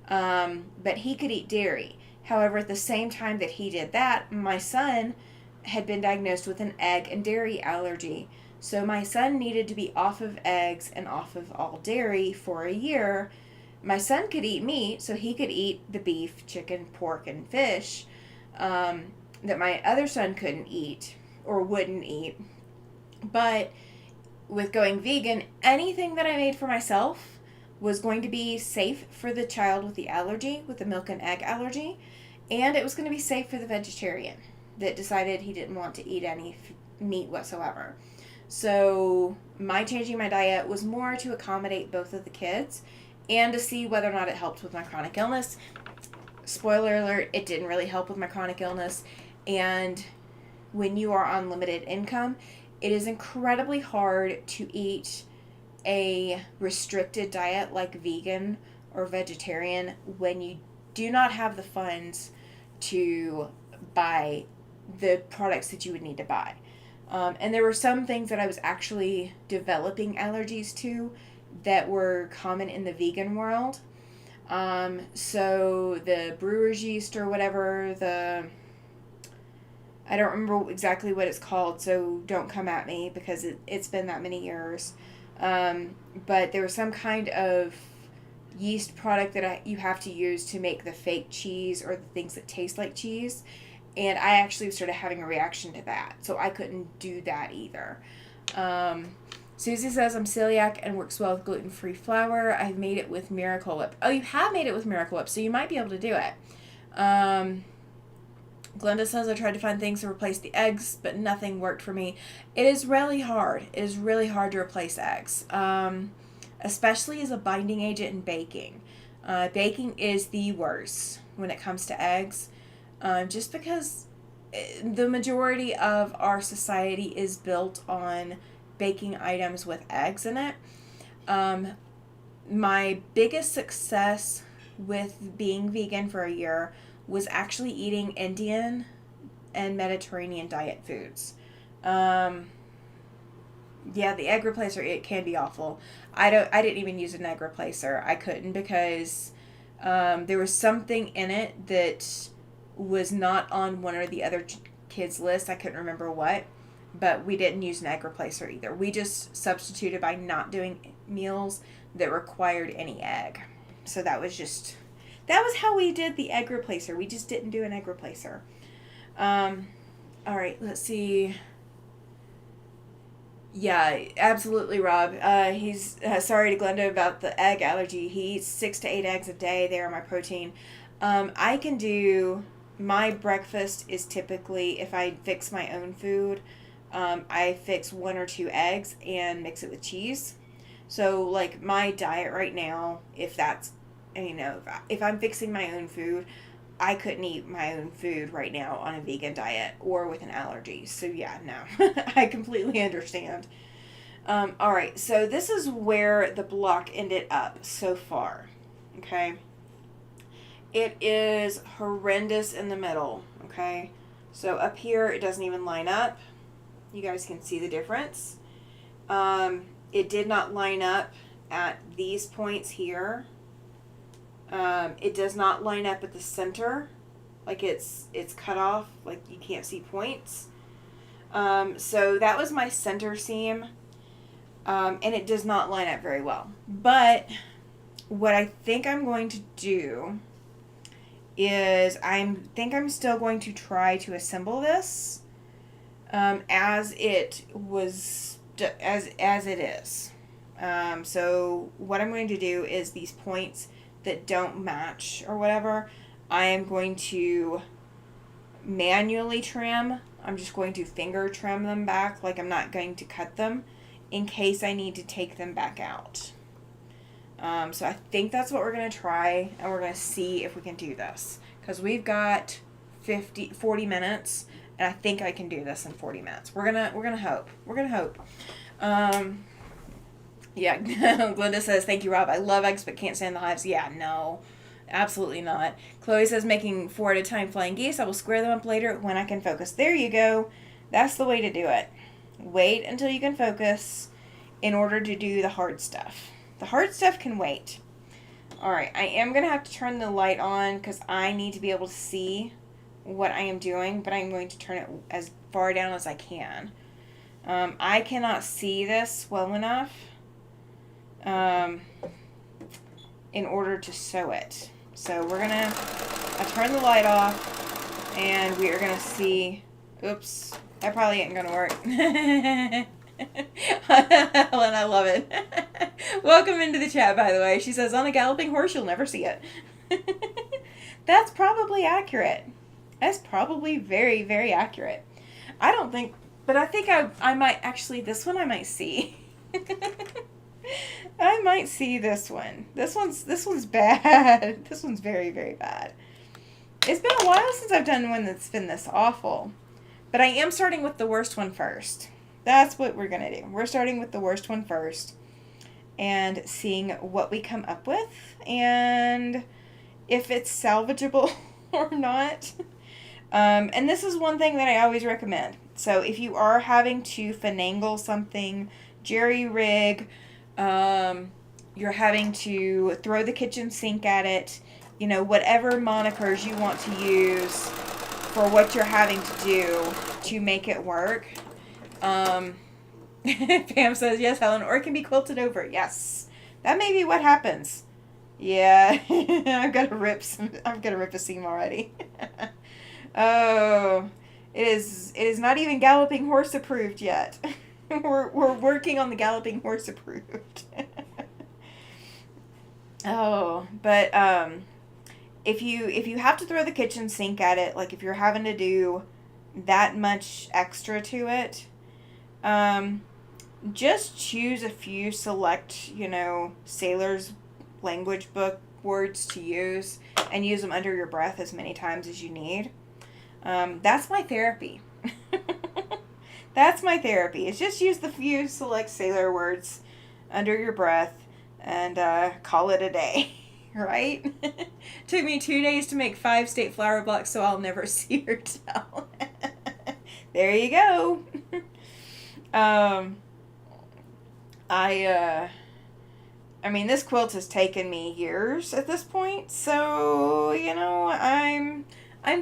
But he could eat dairy. However, at the same time that he did that, my son had been diagnosed with an egg and dairy allergy. So my son needed to be off of eggs and off of all dairy for a year. My son could eat meat, so he could eat the beef, chicken, pork, and fish that my other son couldn't eat or wouldn't eat. But with going vegan, anything that I made for myself was going to be safe for the child with the allergy, with the milk and egg allergy, and it was going to be safe for the vegetarian that decided he didn't want to eat any meat whatsoever. So my changing my diet was more to accommodate both of the kids and to see whether or not it helped with my chronic illness. Spoiler alert, it didn't really help with my chronic illness. And when you are on limited income, it is incredibly hard to eat a restricted diet like vegan or vegetarian when you do not have the funds to buy the products that you would need to buy. And there were some things that I was actually developing allergies to that were common in the vegan world. So the brewer's yeast or whatever, I don't remember exactly what it's called, so don't come at me because it's been that many years. But there was some kind of yeast product that you have to use to make the fake cheese or the things that taste like cheese. And I actually started having a reaction to that. So I couldn't do that either. Susie says, I'm celiac and works well with gluten-free flour. I've made it with Miracle Whip. Oh, you have made it with Miracle Whip, so you might be able to do it. Glenda says, I tried to find things to replace the eggs, but nothing worked for me. It is really hard. It is really hard to replace eggs, especially as a binding agent in baking. Baking is the worst when it comes to eggs, just because the majority of our society is built on baking items with eggs in it. My biggest success with being vegan for a year was actually eating Indian and Mediterranean diet foods. Yeah, the egg replacer, it can be awful. I didn't even use an egg replacer. I couldn't because there was something in it that was not on one or the other kids' list. I couldn't remember what, but we didn't use an egg replacer either. We just substituted by not doing meals that required any egg. So that was how we did the egg replacer. We just didn't do an egg replacer. All right, let's see. Yeah, absolutely, Rob. He's sorry to Glenda about the egg allergy. He eats 6 to 8 eggs a day. They are my protein. I can do, my breakfast is typically, if I fix my own food, I fix 1 or 2 eggs and mix it with cheese. So, like, my diet right now, if I'm fixing my own food, I couldn't eat my own food right now on a vegan diet or with an allergy. So, yeah, no. I completely understand. All right, so this is where the block ended up so far, okay? It is horrendous in the middle, okay? So, up here, it doesn't even line up. You guys can see the difference. It did not line up at these points here. It does not line up at the center. Like it's cut off. Like you can't see points. So that was my center seam. And it does not line up very well. But what I think I'm going to do is I'm still going to try to assemble this as it is. So what I'm going to do is these points that don't match or whatever, I am going to manually trim. I'm just going to finger trim them back. Like I'm not going to cut them in case I need to take them back out. So I think that's what we're going to try, and we're going to see if we can do this. Because we've got 40 minutes, and I think I can do this in 40 minutes. We're gonna hope. We're gonna hope. Yeah, Glenda says, thank you, Rob. I love eggs, but can't stand the hives. Yeah, no, absolutely not. Chloe says, making 4 at a time flying geese. I will square them up later when I can focus. There you go. That's the way to do it. Wait until you can focus in order to do the hard stuff. The hard stuff can wait. All right, I am going to have to turn the light on because I need to be able to see what I am doing, but I'm going to turn it as far down as I can. I cannot see this well enough in order to sew it. So I turn the light off, and we are going to see, oops, that probably ain't going to work. Helen, I love it. Welcome into the chat, by the way. She says, on a galloping horse, you'll never see it. That's probably accurate. That's probably very, very accurate. I don't think, but I think I might actually, this one I might see. I might see this one. This one's bad. This one's very, very bad. It's been a while since I've done one that's been this awful. But I am starting with the worst one first. That's what we're going to do. We're starting with the worst one first and seeing what we come up with and if it's salvageable or not. And this is one thing that I always recommend. So if you are having to finagle something, jerry-rig, you're having to throw the kitchen sink at it, whatever monikers you want to use for what you're having to do to make it work. Pam says, yes, Helen, or it can be quilted over. Yes, that may be what happens. Yeah, I'm gonna rip a seam already. Oh, it is not even galloping horse approved yet. We're working on the galloping horse approved. Oh, but if you have to throw the kitchen sink at it, like if you're having to do that much extra to it, just choose a few select, sailor's language book words to use and use them under your breath as many times as you need. That's my therapy. That's my therapy. It's just use the few select sailor words under your breath and call it a day. Right? Took me 2 days to make 5 state flower blocks, so I'll never see or tell. There you go. I mean, this quilt has taken me years at this point, so I'm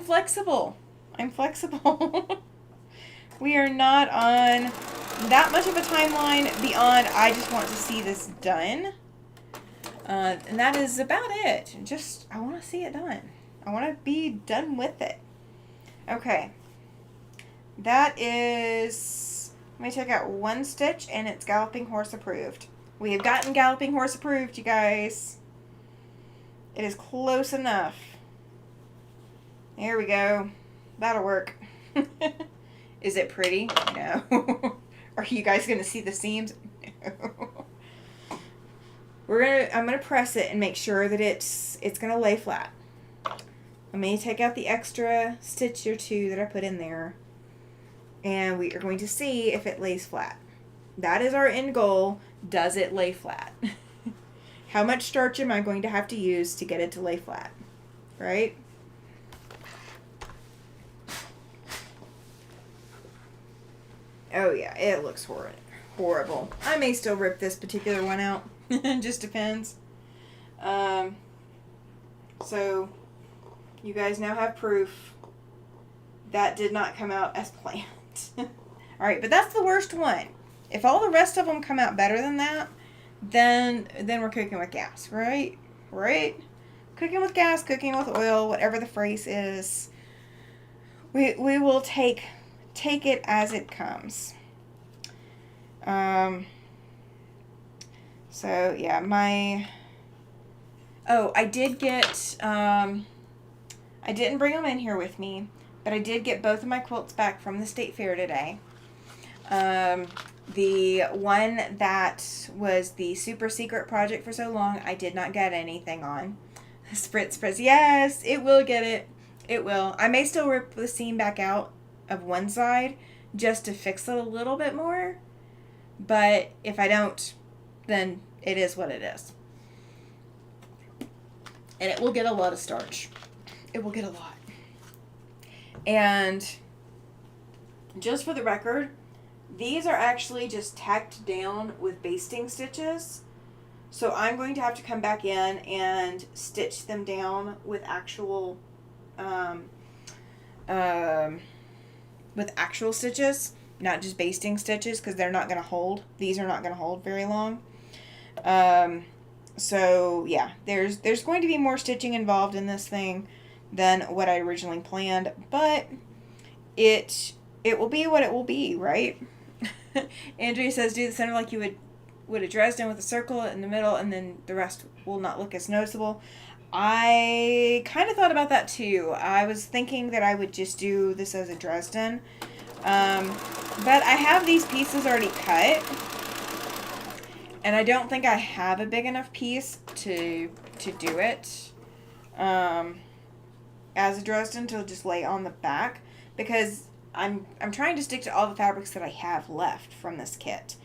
flexible. I'm flexible. We are not on that much of a timeline beyond I just want to see this done. And that is about it. I want to see it done. I want to be done with it. Okay. That is, let me take out one stitch and it's galloping horse approved. We have gotten galloping horse approved, you guys. It is close enough. There we go. That'll work. Is it pretty? No. Are you guys going to see the seams? No. I'm gonna press it and make sure that it's gonna lay flat. Let me take out the extra stitch or two that I put in there, and we are going to see if it lays flat. That is our end goal. Does it lay flat? How much starch am I going to have to use to get it to lay flat? Right? Oh yeah, it looks horrible. I may still rip this particular one out. Just depends. So you guys now have proof that did not come out as planned. Alright, but that's the worst one. If all the rest of them come out better than that, then we're cooking with gas, right? Right? Cooking with gas, cooking with oil, whatever the phrase is. We will take it as it comes. So yeah, I did get, I didn't bring them in here with me, but I did get both of my quilts back from the state fair today. The one that was the super secret project for so long, I did not get anything on. Spritz, yes, it will get it. It will. I may still rip the seam back out of one side just to fix it a little bit more, but if I don't, then it is what it is. And it will get a lot of starch. It will get a lot. And just for the record, these are actually just tacked down with basting stitches. So I'm going to have to come back in and stitch them down with actual stitches, not just basting stitches, because they're not going to hold. These are not going to hold very long. So yeah, there's going to be more stitching involved in this thing than what I originally planned, but it will be what it will be, right? Andrea says, do the center like you would a Dresden with a circle in the middle, and then the rest will not look as noticeable. I kind of thought about that too. I was thinking that I would just do this as a Dresden, but I have these pieces already cut, and I don't think I have a big enough piece to do it as a Dresden to just lay on the back, because I'm trying to stick to all the fabrics that I have left from this kit.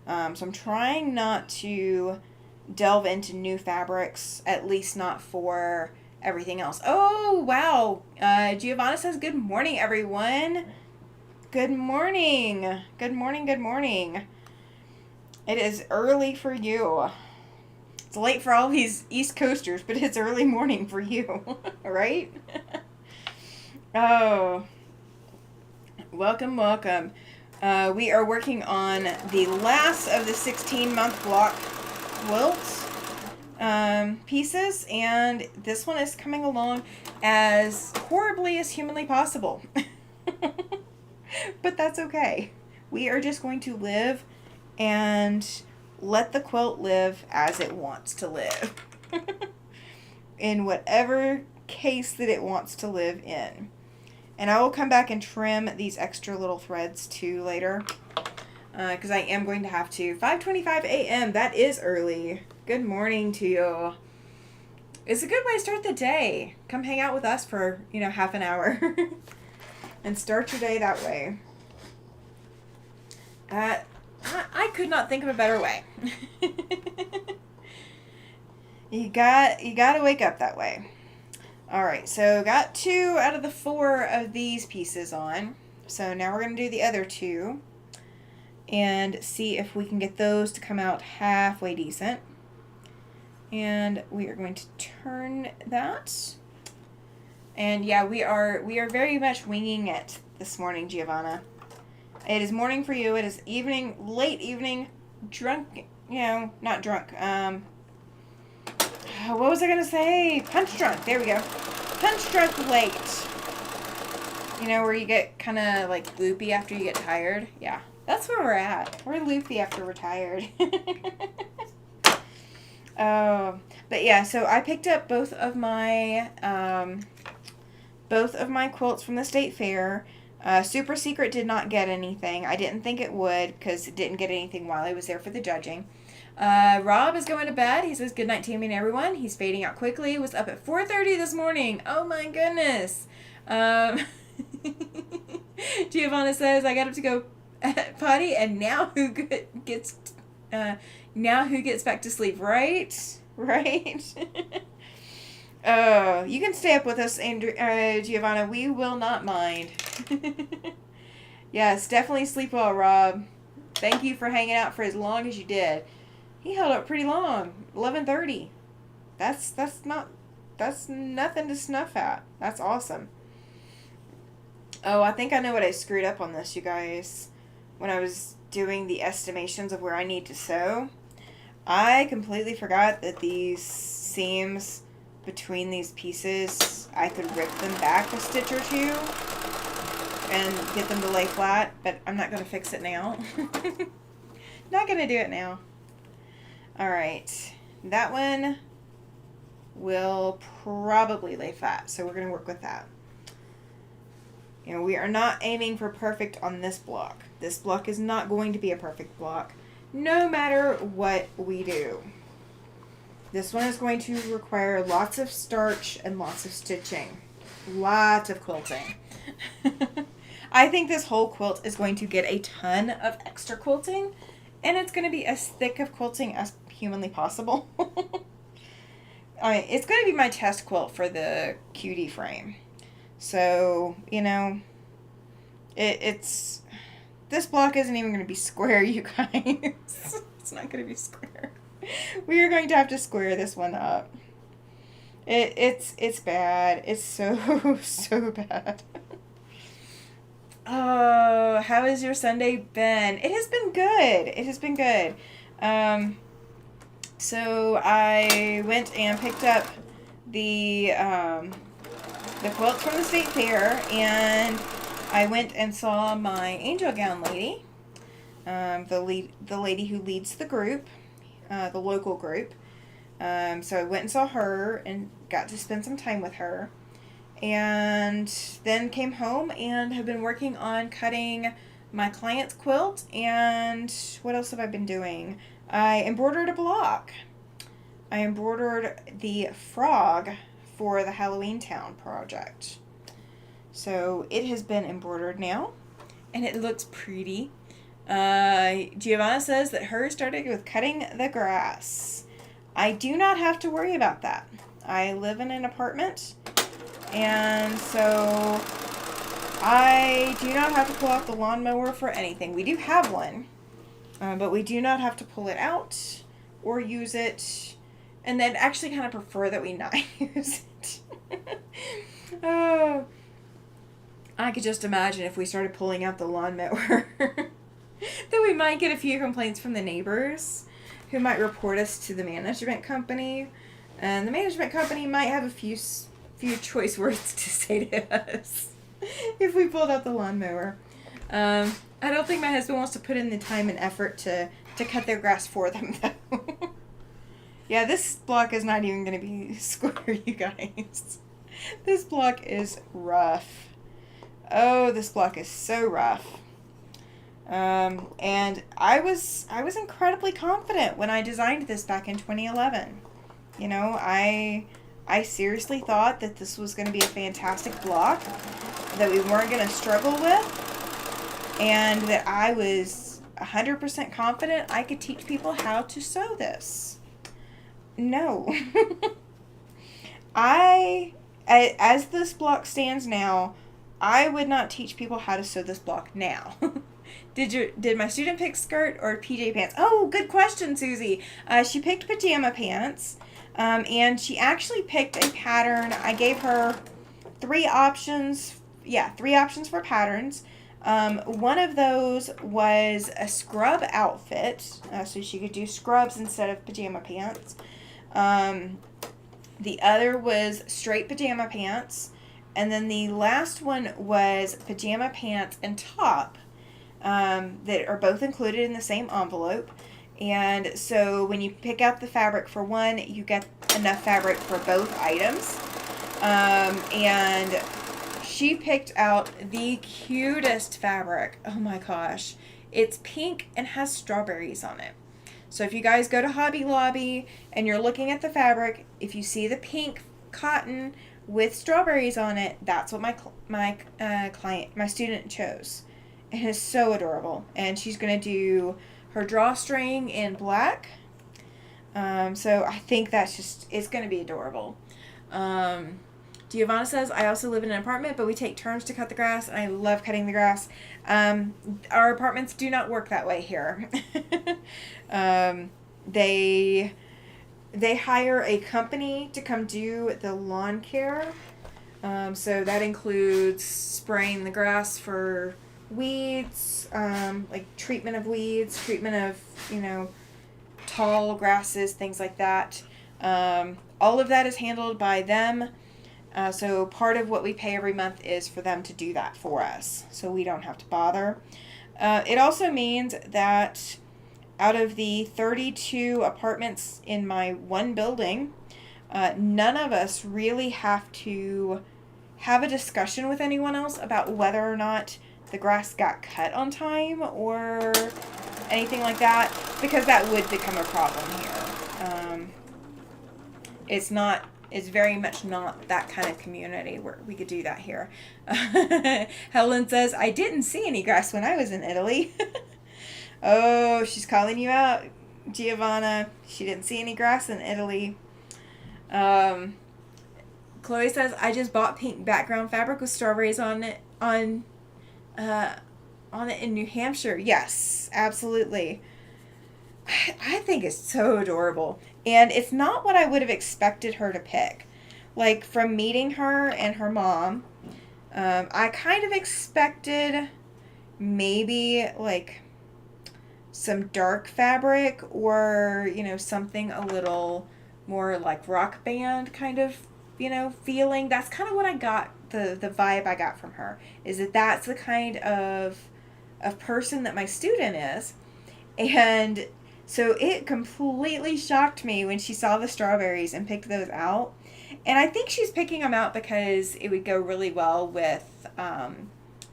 So I'm trying not to delve into new fabrics, at least not for everything else. Oh, wow. Giovanna says, good morning, everyone. Good morning. Good morning, good morning. It is early for you. It's late for all these East Coasters, but it's early morning for you, right? Oh, welcome, welcome. We are working on the last of the 16-month block quilts. pieces, and this one is coming along as horribly as humanly possible. But that's okay. We are just going to live and let the quilt live as it wants to live. In whatever case that it wants to live in. And I will come back and trim these extra little threads too later. Because I am going to have to. 5:25 a.m. That is early. Good morning to you. It's a good way to start the day. Come hang out with us for, half an hour. And start your day that way. I could not think of a better way. You got to wake up that way. Alright, so got 2 out of the 4 of these pieces on. So now we're going to do the other 2. And see if we can get those to come out halfway decent. And we are going to turn that. And yeah, we are very much winging it this morning, Giovanna. It is morning for you. It is evening, late evening, drunk, not drunk. What was I going to say? Punch drunk. There we go. Punch drunk late. Where you get kind of like loopy after you get tired. Yeah, that's where we're at. We're loopy after we're tired. But yeah, so I picked up both of my quilts from the state fair. Super Secret did not get anything. I didn't think it would because it didn't get anything while I was there for the judging. Rob is going to bed. He says good night, Tammy and everyone. He's fading out quickly. He was up at 4:30 this morning. Oh my goodness. Giovanna says I got up to go potty, and now who gets back to sleep? Right. Oh, you can stay up with us, Giovanna. We will not mind. Yes, definitely sleep well, Rob. Thank you for hanging out for as long as you did. He held up pretty long. 11:30. That's nothing to snuff at. That's awesome. Oh, I think I know what I screwed up on this, you guys. When I was doing the estimations of where I need to sew, I completely forgot that these seams between these pieces, I could rip them back a stitch or 2 and get them to lay flat, but I'm not going to fix it now. Not going to do it now. Alright, that one will probably lay flat, so we're going to work with that. We are not aiming for perfect on this block. This block is not going to be a perfect block, no matter what we do. This one is going to require lots of starch and lots of stitching. Lots of quilting. I think this whole quilt is going to get a ton of extra quilting, and it's going to be as thick of quilting as humanly possible. It's going to be my test quilt for the cutie frame. So, it's this block isn't even going to be square, you guys. It's not going to be square. We are going to have to square this one up. It's bad. It's so bad. Oh, how has your Sunday been? It has been good. It has been good. So I went and picked up the quilts from the state fair, and I went and saw my angel gown lady, the lady who leads the group, the local group. So I went and saw her and got to spend some time with her, and then came home and have been working on cutting my client's quilt. And what else have I been doing? I embroidered a block. I embroidered the frog for the Halloween Town project. So it has been embroidered now, and it looks pretty. Giovanna says that hers started with cutting the grass. I do not have to worry about that. I live in an apartment, and so I do not have to pull out the lawnmower for anything. We do have one, but we do not have to pull it out or use it. And then actually kind of prefer that we not use it. Oh, I could just imagine if we started pulling out the lawnmower that we might get a few complaints from the neighbors who might report us to the management company, and the management company might have a few choice words to say to us if we pulled out the lawnmower. I don't think my husband wants to put in the time and effort to cut their grass for them, though. Yeah, this block is not even going to be square, you guys. This block is rough. Oh, this block is so rough. And I was incredibly confident when I designed this back in 2011. You know, I seriously thought that this was going to be a fantastic block, that we weren't going to struggle with, and that I was 100% confident I could teach people how to sew this. No. As this block stands now, I would not teach people how to sew this block now. Did my student pick skirt or PJ pants? Oh, good question, Susie. She picked pajama pants, and she actually picked a pattern. I gave her 3 options. Yeah, 3 options for patterns. One of those was a scrub outfit, so she could do scrubs instead of pajama pants. The other was straight pajama pants, and then the last one was pajama pants and top, that are both included in the same envelope. And so when you pick out the fabric for one, you get enough fabric for both items. And she picked out the cutest fabric. Oh my gosh. It's pink and has strawberries on it. So if you guys go to Hobby Lobby and you're looking at the fabric, if you see the pink cotton with strawberries on it, that's what my student chose. It is so adorable. And she's going to do her drawstring in black. So I think it's going to be adorable. Giovanna says, I also live in an apartment, but we take turns to cut the grass, and I love cutting the grass. Our apartments do not work that way here. They hire a company to come do the lawn care. So that includes spraying the grass for weeds, like treatment of weeds, treatment of, tall grasses, things like that. All of that is handled by them. So part of what we pay every month is for them to do that for us, so we don't have to bother. It also means that out of the 32 apartments in my one building, none of us really have to have a discussion with anyone else about whether or not the grass got cut on time or anything like that, because that would become a problem here. It's very much not that kind of community where we could do that here. Helen says, I didn't see any grass when I was in Italy. Oh, she's calling you out, Giovanna. She didn't see any grass in Italy. Chloe says, I just bought pink background fabric with strawberries on it in New Hampshire. Yes, absolutely. I think it's so adorable. And it's not what I would have expected her to pick. Like, from meeting her and her mom, I kind of expected maybe, like, some dark fabric or, something a little more like rock band kind of, feeling. That's kind of what I got, the vibe I got from her, is that's the kind of person that my student is. And so it completely shocked me when she saw the strawberries and picked those out. And I think she's picking them out because it would go really well with,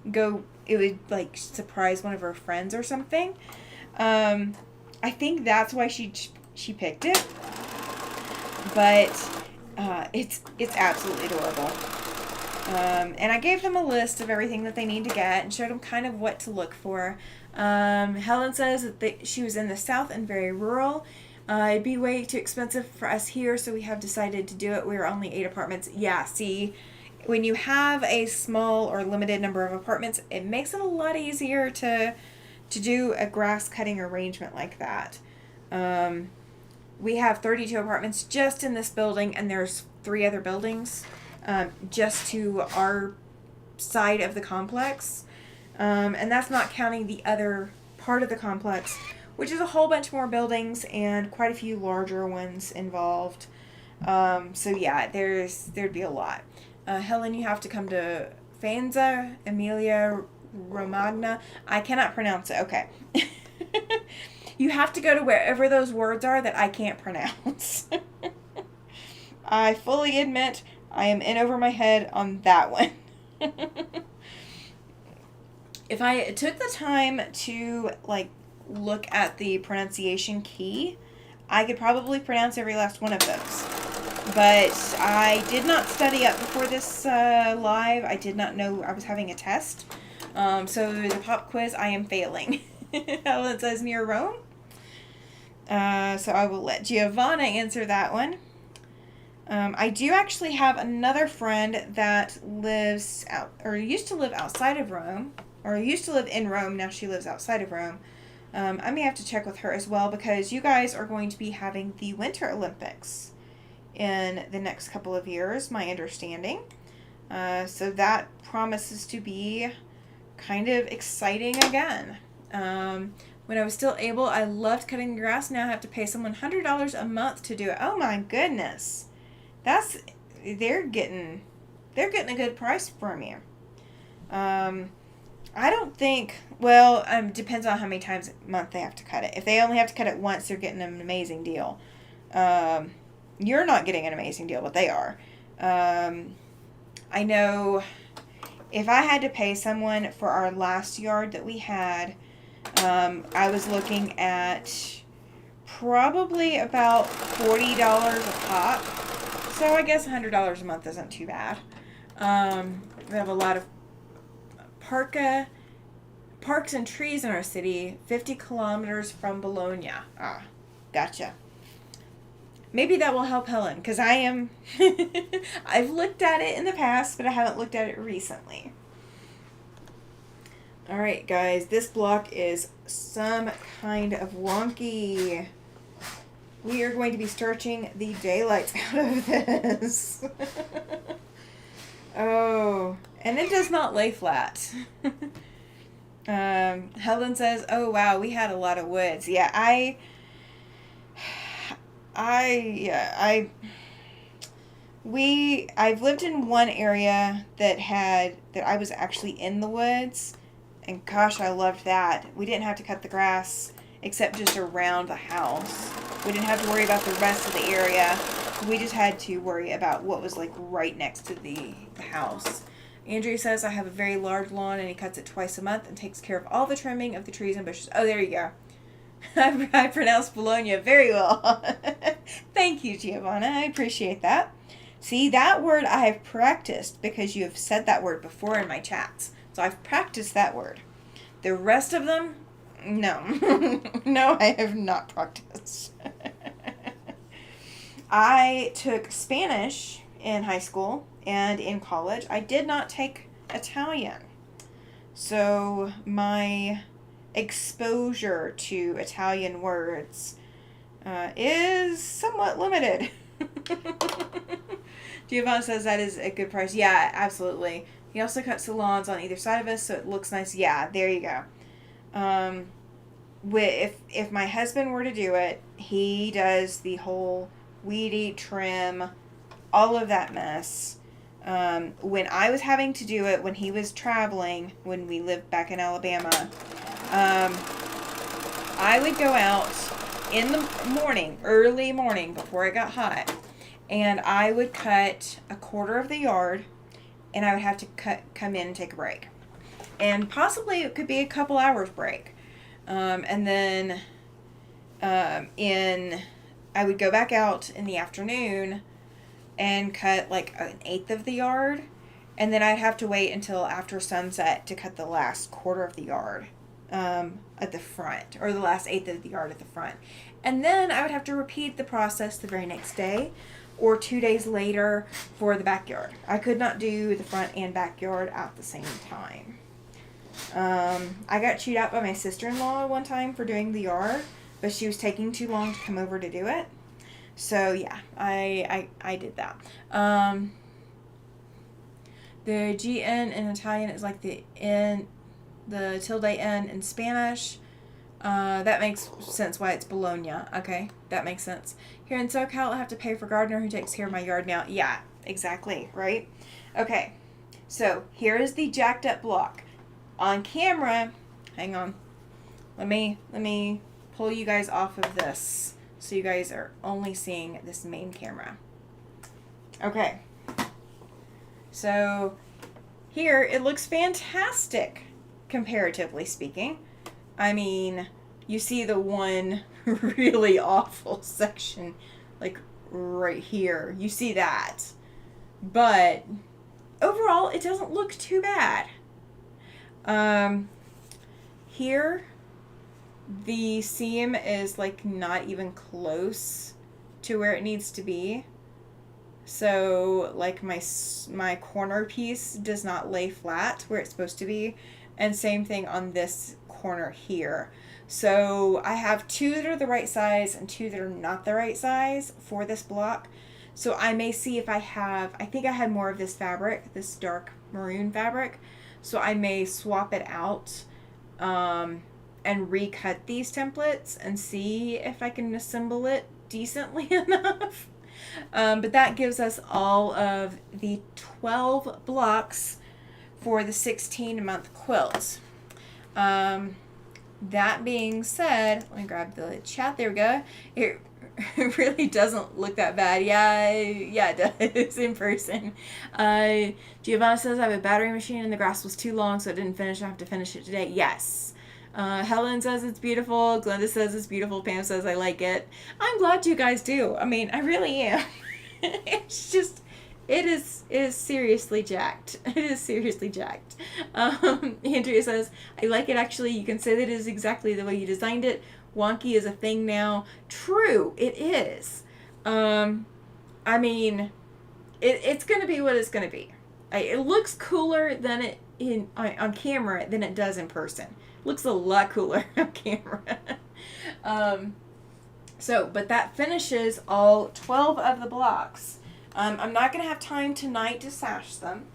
it would, like, surprise one of her friends or something. I think that's why she picked it. But it's absolutely adorable. And I gave them a list of everything that they need to get and showed them kind of what to look for. Helen says that she was in the South and very rural. It'd be way too expensive for us here, so we have decided to do it. We were only 8 apartments. Yeah, see, when you have a small or limited number of apartments, it makes it a lot easier to do a grass cutting arrangement like that. We have 32 apartments just in this building, and there's 3 other buildings just to our side of the complex. And that's not counting the other part of the complex which is a whole bunch more buildings and quite a few larger ones involved. So yeah, there'd be a lot. Helen, you have to come to Faenza, Emilia Romagna. I cannot pronounce it. Okay. You have to go to wherever those words are that I can't pronounce. I fully admit I am in over my head on that one. If I took the time to look at the pronunciation key, I could probably pronounce every last one of those. But I did not study up before this live. I did not know I was having a test. So the pop quiz, I am failing. Helen says near Rome. So I will let Giovanna answer that one. I do actually have another friend that lives used to live outside of Rome, or used to live in Rome, now she lives outside of Rome. I may have to check with her as well, because you guys are going to be having the Winter Olympics in the next couple of years, my understanding. So that promises to be kind of exciting again. When I was still able, I loved cutting grass. Now I have to pay someone $100 a month to do it. Oh my goodness. They're getting a good price from you. I don't think, depends on how many times a month they have to cut it. If they only have to cut it once, they're getting an amazing deal. You're not getting an amazing deal, but they are. I know if I had to pay someone for our last yard that we had, I was looking at probably about $40 a pop. So I guess $100 a month isn't too bad. We have a lot of parks and trees in our city, 50 kilometers from Bologna. Ah, gotcha. Maybe that will help Helen, because I've looked at it in the past, but I haven't looked at it recently. Alright, guys, this block is some kind of wonky. We are going to be stretching the daylights out of this. Oh, and it does not lay flat. Helen says, oh wow, we had a lot of woods. Yeah, I've lived in one area that I was actually in the woods, and gosh, I loved that. We didn't have to cut the grass except just around the house. We didn't have to worry about the rest of the area. We just had to worry about what was right next to the house. Andrew says, I have a very large lawn, and he cuts it twice a month and takes care of all the trimming of the trees and bushes. Oh, there you go. I pronounced Bologna very well. Thank you, Giovanna. I appreciate that. See, that word I have practiced because you have said that word before in my chats. So I've practiced that word. The rest of them, no. No, I have not practiced. I took Spanish in high school and in college. I did not take Italian. So my exposure to Italian words is somewhat limited. Giovanna says that is a good price. Yeah, absolutely. He also cuts the lawns on either side of us, so it looks nice. Yeah, there you go. If my husband were to do it, he does the whole weed eat, trim, all of that mess. When I was having to do it, when he was traveling, when we lived back in Alabama, I would go out in the morning, early morning, before it got hot, and I would cut a quarter of the yard, and I would have to come in and take a break. And possibly it could be a couple hours break. And then I would go back out in the afternoon and cut an eighth of the yard, and then I'd have to wait until after sunset to cut the last quarter of the yard at the front, or the last eighth of the yard at the front. And then I would have to repeat the process the very next day or 2 days later for the backyard. I could not do the front and backyard at the same time. I got chewed out by my sister-in-law one time for doing the yard, but she was taking too long to come over to do it. So yeah, I did that. The GN in Italian is like the tilde N in Spanish. That makes sense why it's Bologna. Okay, that makes sense. Here in SoCal, I have to pay for gardener who takes care of my yard now. Yeah, exactly, right? Okay, so here is the jacked up block. On camera, hang on. Let me pull you guys off of this so you guys are only seeing this main camera. Okay. So here it looks fantastic, comparatively speaking. I mean, you see the one really awful section, like right here. You see that. But overall, it doesn't look too bad. Here, the seam is like not even close to where it needs to be. So like my corner piece does not lay flat where it's supposed to be. And same thing on this corner here. So I have two that are the right size and two that are not the right size for this block. So I may see if I think I had more of this fabric, this dark maroon fabric. So I may swap it out and recut these templates and see if I can assemble it decently enough. But that gives us all of the 12 blocks for the 16-month quilt. That being said, let me grab the chat. There we go. It really doesn't look that bad. Yeah, it does in person. Giovanna says, I have a battery machine and the grass was too long, so it didn't finish. I have to finish it today. Yes. Helen says it's beautiful. Glenda says it's beautiful. Pam says I like it. I'm glad you guys do. I mean, I really am. It's just, it is seriously jacked. It is seriously jacked. Andrea says, I like it actually. You can say that it is exactly the way you designed it. Wonky is a thing now. True, it is. I mean, it's going to be what it's going to be. It looks cooler than it on camera than it does in person. Looks a lot cooler on camera. But that finishes all 12 of the blocks. I'm not going to have time tonight to sash them.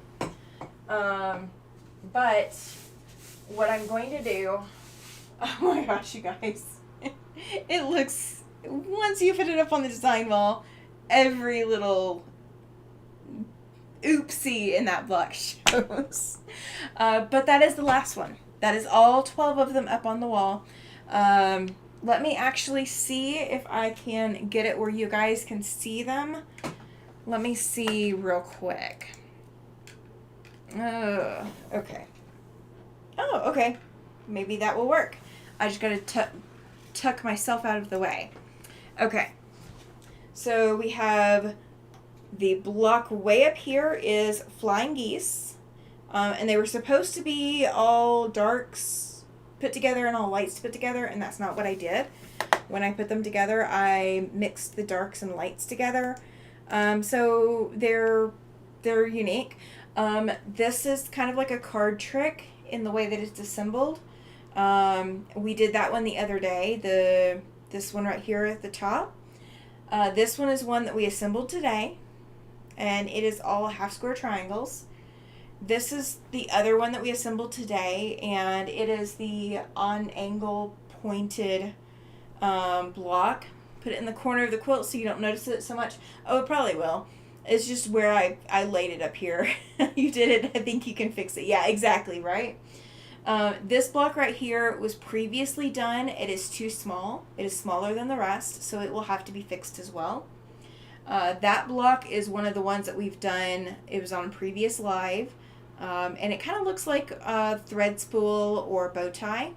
But what I'm going to do, oh my gosh, you guys. It looks, once you put it up on the design wall, every little oopsie in that block shows. But that is the last one. That is all 12 of them up on the wall. Let me actually see if I can get it where you guys can see them. Let me see real quick. Okay. Oh, okay. Maybe that will work. I just gotta tuck myself out of the way. Okay. So we have the block way up here is Flying Geese. And they were supposed to be all darks put together and all lights put together, and that's not what I did. When I put them together, I mixed the darks and lights together. So they're unique. This is kind of like a card trick in the way that it's assembled. We did that one the other day. This one right here at the top. This one is one that we assembled today, and it is all half square triangles. This is the other one that we assembled today, and it is the on angle pointed block. Put it in the corner of the quilt so you don't notice it so much. Oh, it probably will. It's just where I laid it up here. You did it. I think you can fix it. Yeah, exactly, right? This block right here was previously done. It is too small. It is smaller than the rest, so it will have to be fixed as well. That block is one of the ones that we've done. It was on a previous live. And it kind of looks like a thread spool or bow tie.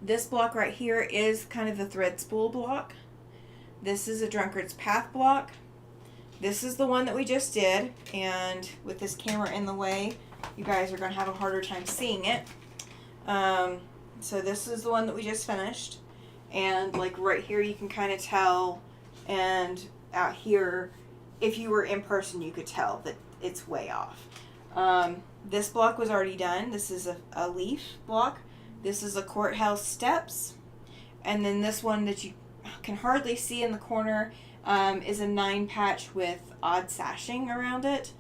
This block right here is kind of the thread spool block. This is a Drunkard's Path block. This is the one that we just did, and with this camera in the way, you guys are going to have a harder time seeing it. So this is the one that we just finished, and like right here you can kind of tell, and out here, if you were in person, you could tell that it's way off. This block was already done. This is a leaf block. This is a courthouse steps. And then this one that you can hardly see in the corner is a 9 patch with odd sashing around it.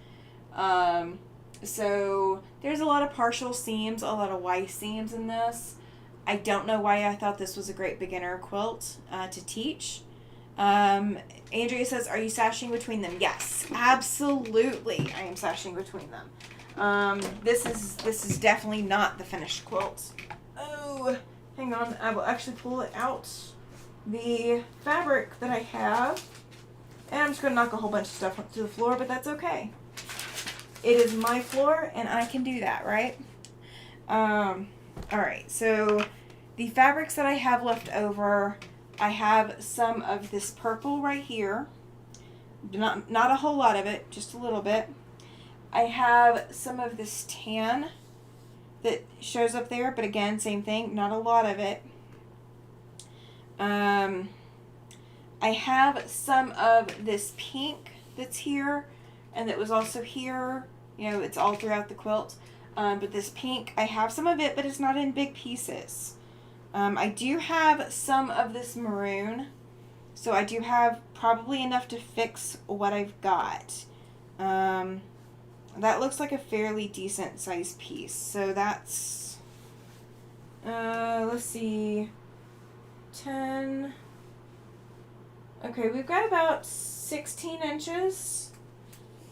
So there's a lot of partial seams, a lot of Y seams in this. I don't know why I thought this was a great beginner quilt to teach. Andrea says, are you sashing between them? Yes, absolutely. I am sashing between them. This is definitely not the finished quilt. Oh, hang on. I will actually pull it out. The fabric that I have. And I'm just going to knock a whole bunch of stuff to the floor, but that's okay. It is my floor, and I can do that, right? Alright, so the fabrics that I have left over, I have some of this purple right here. Not a whole lot of it, just a little bit. I have some of this tan that shows up there, but again, same thing, not a lot of it. I have some of this pink that's here, and that was also here. You know, it's all throughout the quilt. But this pink, I have some of it, but it's not in big pieces. I do have some of this maroon, so I do have probably enough to fix what I've got. That looks like a fairly decent sized piece. So that's, let's see, 10. Okay, we've got about 16 inches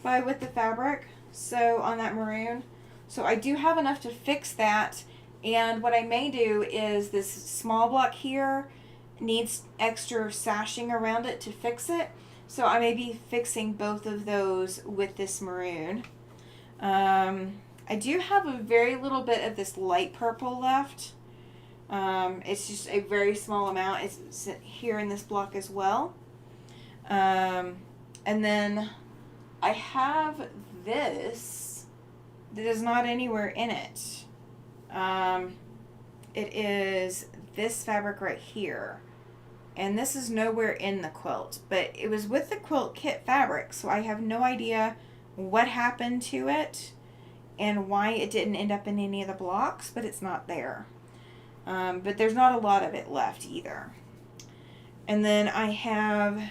by width of fabric, so on that maroon. So I do have enough to fix that, and what I may do is this small block here needs extra sashing around it to fix it. So I may be fixing both of those with this maroon. I do have a very little bit of this light purple left. It's just a very small amount. It's here in this block as well. And then I have this that is not anywhere in it. It is this fabric right here. And this is nowhere in the quilt, but it was with the quilt kit fabric, so I have no idea what happened to it and why it didn't end up in any of the blocks, but it's not there. But there's not a lot of it left either. And then I have,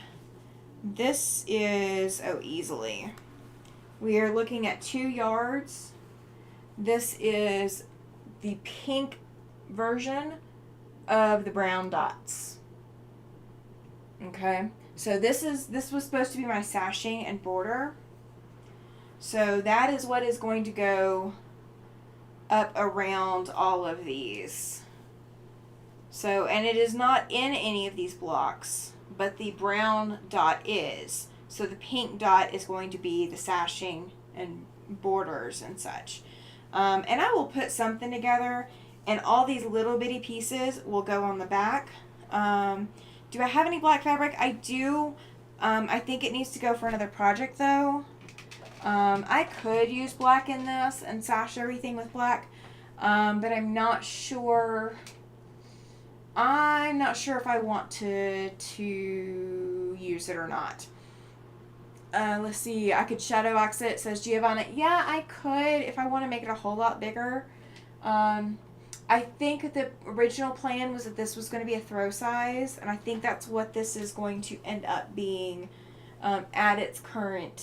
this is, easily. We are looking at 2 yards. This is the pink version of the brown dots. Okay, so this was supposed to be my sashing and border. So that is what is going to go up around all of these. So, and it is not in any of these blocks, but the brown dot is. So the pink dot is going to be the sashing and borders and such. And I will put something together, and all these little bitty pieces will go on the back. Do I have any black fabric? I do. I think it needs to go for another project though. I could use black in this and sash everything with black, but I'm not sure. I'm not sure if I want to use it or not. Let's see. I could shadow axe it, says Giovanna. Yeah, I could if I want to make it a whole lot bigger. I think the original plan was that this was going to be a throw size, and I think that's what this is going to end up being at its current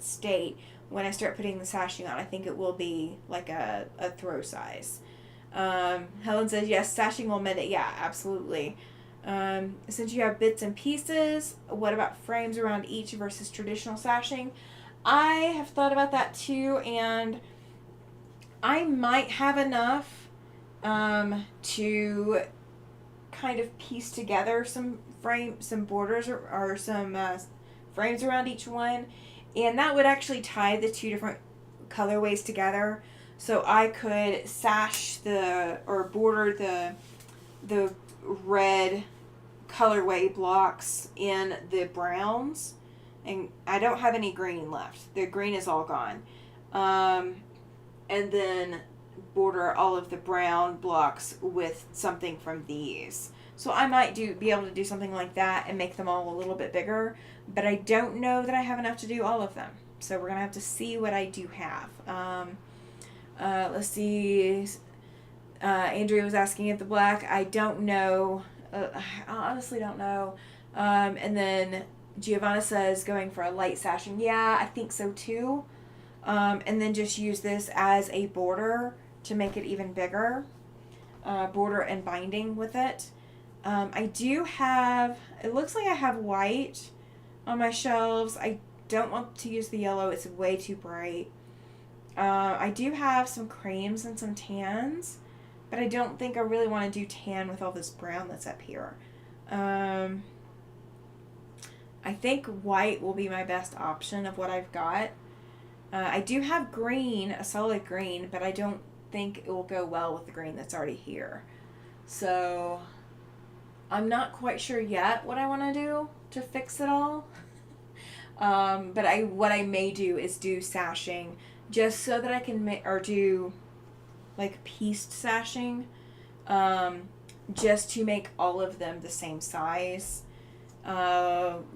state. When I start putting the sashing on, I think it will be like a throw size. Helen says, yes, sashing will mend it. Yeah, absolutely. Since you have bits and pieces, what about frames around each versus traditional sashing? I have thought about that too, and I might have enough to kind of piece together some borders or some frames around each one, and that would actually tie the 2 different colorways together. So I could sash or border the red colorway blocks in the browns, and I don't have any green left. The green is all gone. And then border all of the brown blocks with something from these. So I might be able to do something like that and make them all a little bit bigger, but I don't know that I have enough to do all of them. So we're going to have to see what I do have. Let's see. Andrea was asking if the black. I don't know. I honestly don't know. And then Giovanna says going for a light sashing. Yeah, I think so too. And then just use this as a border to make it even bigger. border and binding with it. I do have, it looks like I have white on my shelves. I don't want to use the yellow. It's way too bright. I do have some creams and some tans, but I don't think I really want to do tan with all this brown that's up here. I think white will be my best option of what I've got. I do have green, a solid green, but I don't think it will go well with the green that's already here. So I'm not quite sure yet what I want to do to fix it all. But what I may do is do sashing just so that I can or do like pieced sashing, just to make all of them the same size.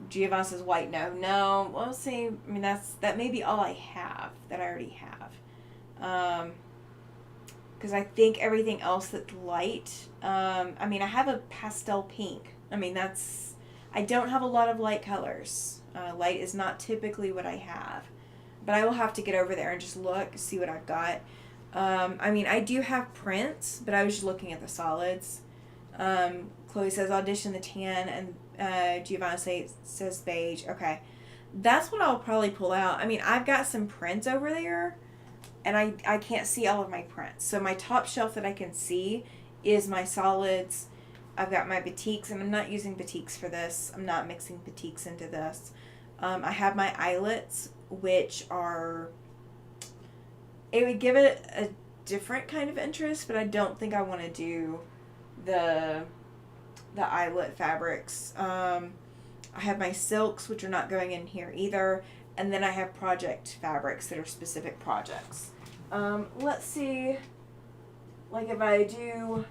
Giovanna says white, no. Well, see, I mean, that may be all I have, that I already have. Because I think everything else that's light, I mean, I have a pastel pink. I mean, I don't have a lot of light colors. Light is not typically what I have. But I will have to get over there and just look, see what I've got. I mean, I do have prints, but I was just looking at the solids. Chloe says audition the tan, and Giovanna says beige. Okay. That's what I'll probably pull out. I mean, I've got some prints over there, and I can't see all of my prints. So my top shelf that I can see is my solids. I've got my batiks, and I'm not using batiks for this. I'm not mixing batiks into this. I have my eyelets, which are, it would give it a different kind of interest, but I don't think I want to do the eyelet fabrics. I have my silks, which are not going in here either, and then I have project fabrics that are specific projects. Let's see, like if I do,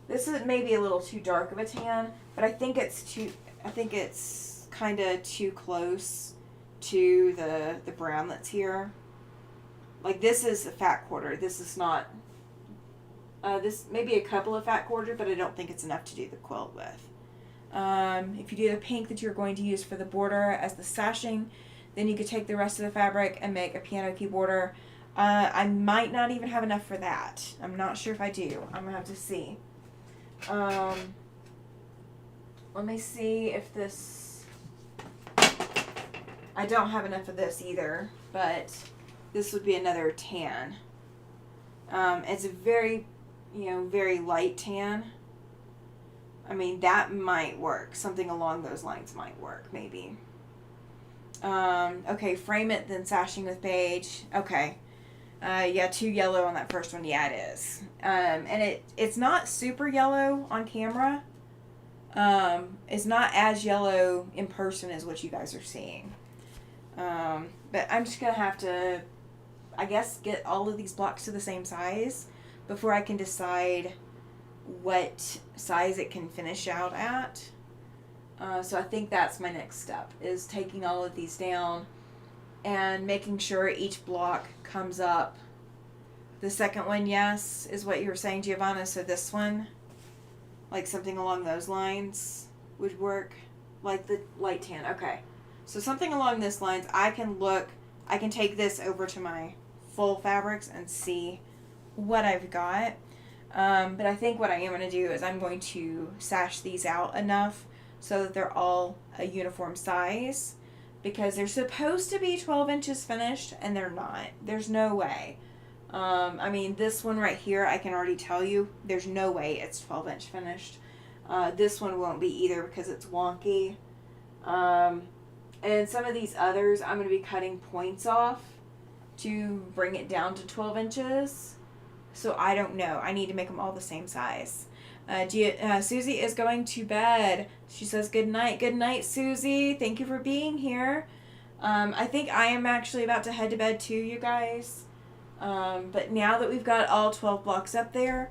this is maybe a little too dark of a tan, but I think it's kind of too close to the brown that's here. Like this is a fat quarter. This is not, this may be a couple of fat quarters, but I don't think it's enough to do the quilt with. If you do the pink that you're going to use for the border as the sashing, then you could take the rest of the fabric and make a piano key border. I might not even have enough for that. I'm not sure if I do. I'm gonna have to see. Let me see if this, I don't have enough of this either, but this would be another tan. It's a very, very light tan. I mean, that might work. Something along those lines might work, maybe. Okay, frame it, then sashing with beige. Okay. Yeah, too yellow on that first one. Yeah, it is. And it's not super yellow on camera. It's not as yellow in person as what you guys are seeing. But I'm just going to have to, I guess, get all of these blocks to the same size before I can decide what size it can finish out at. So I think that's my next step, is taking all of these down and making sure each block comes up. The second one, yes, is what you were saying, Giovanna. So this one, like something along those lines would work, like the light tan. Okay. So something along those lines, I can take this over to my full fabrics and see what I've got. But I think what I am going to do is I'm going to sash these out enough so that they're all a uniform size, because they're supposed to be 12 inches finished, and they're not. There's no way. I mean, this one right here, I can already tell you, there's no way it's 12 inch finished. This one won't be either because it's wonky. And some of these others, I'm going to be cutting points off to bring it down to 12 inches. So I don't know. I need to make them all the same size. Susie is going to bed. She says good night. Good night, Susie. Thank you for being here. I think I am actually about to head to bed too, you guys. But now that we've got all 12 blocks up there,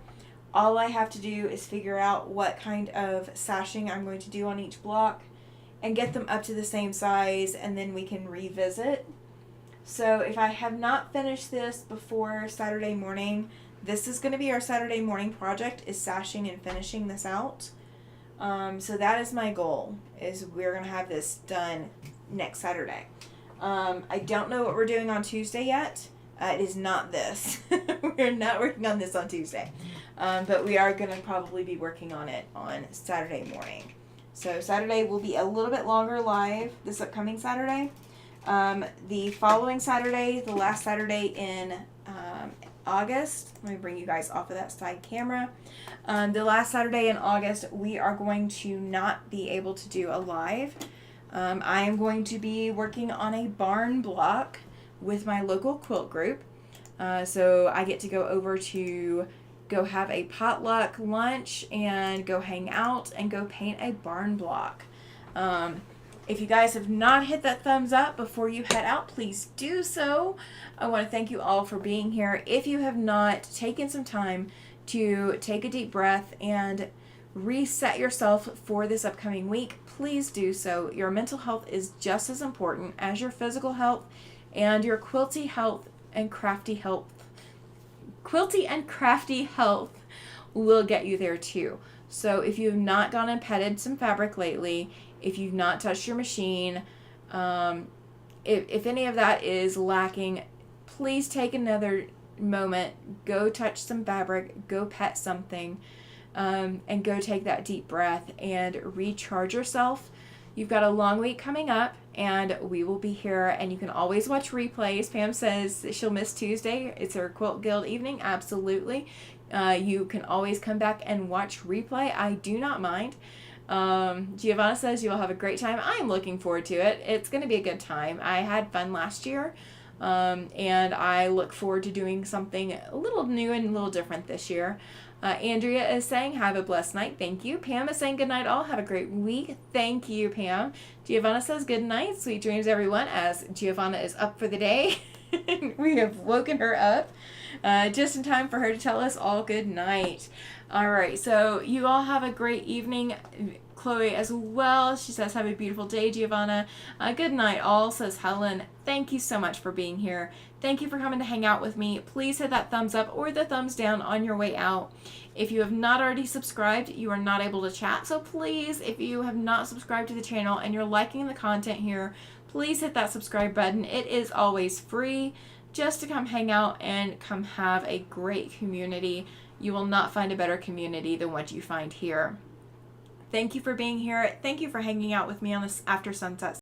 all I have to do is figure out what kind of sashing I'm going to do on each block and get them up to the same size, and then we can revisit. So if I have not finished this before Saturday morning, this is going to be our Saturday morning project, is sashing and finishing this out. So that is my goal, is we're going to have this done next Saturday. I don't know what we're doing on Tuesday yet. It is not this. We're not working on this on Tuesday. But we are going to probably be working on it on Saturday morning. So Saturday will be a little bit longer live this upcoming Saturday. The following Saturday, the last Saturday in August, let me bring you guys off of that side camera. The last Saturday in August, we are going to not be able to do a live. I am going to be working on a barn block with my local quilt group. So I get to go over to go have a potluck lunch and go hang out and go paint a barn block. If you guys have not hit that thumbs up before you head out, please do so. I want to thank you all for being here. If you have not taken some time to take a deep breath and reset yourself for this upcoming week, please do so. Your mental health is just as important as your physical health, and your quilty health and crafty health. Quilty and crafty health will get you there too. So if you've not gone and petted some fabric lately, if you've not touched your machine, if any of that is lacking, please take another moment, go touch some fabric, go pet something, and go take that deep breath and recharge yourself. You've got a long week coming up, and we will be here, and you can always watch replays. Pam says she'll miss Tuesday. It's her Quilt Guild evening. Absolutely. You can always come back and watch replay. I do not mind. Giovanna says you'll have a great time. I'm looking forward to it. It's going to be a good time. I had fun last year, and I look forward to doing something a little new and a little different this year. Andrea is saying, have a blessed night. Thank you. Pam is saying, good night all. Have a great week. Thank you, Pam. Giovanna says, good night. Sweet dreams, everyone, as Giovanna is up for the day. We have woken her up just in time for her to tell us all good night. All right, so you all have a great evening. Chloe as well. She says, have a beautiful day, Giovanna. Good night, all, says Helen. Thank you so much for being here. Thank you for coming to hang out with me. Please hit that thumbs up or the thumbs down on your way out. If you have not already subscribed, you are not able to chat. So please, if you have not subscribed to the channel and you're liking the content here, please hit that subscribe button. It is always free just to come hang out and come have a great community. You will not find a better community than what you find here. Thank you for being here. Thank you for hanging out with me on this After Sunset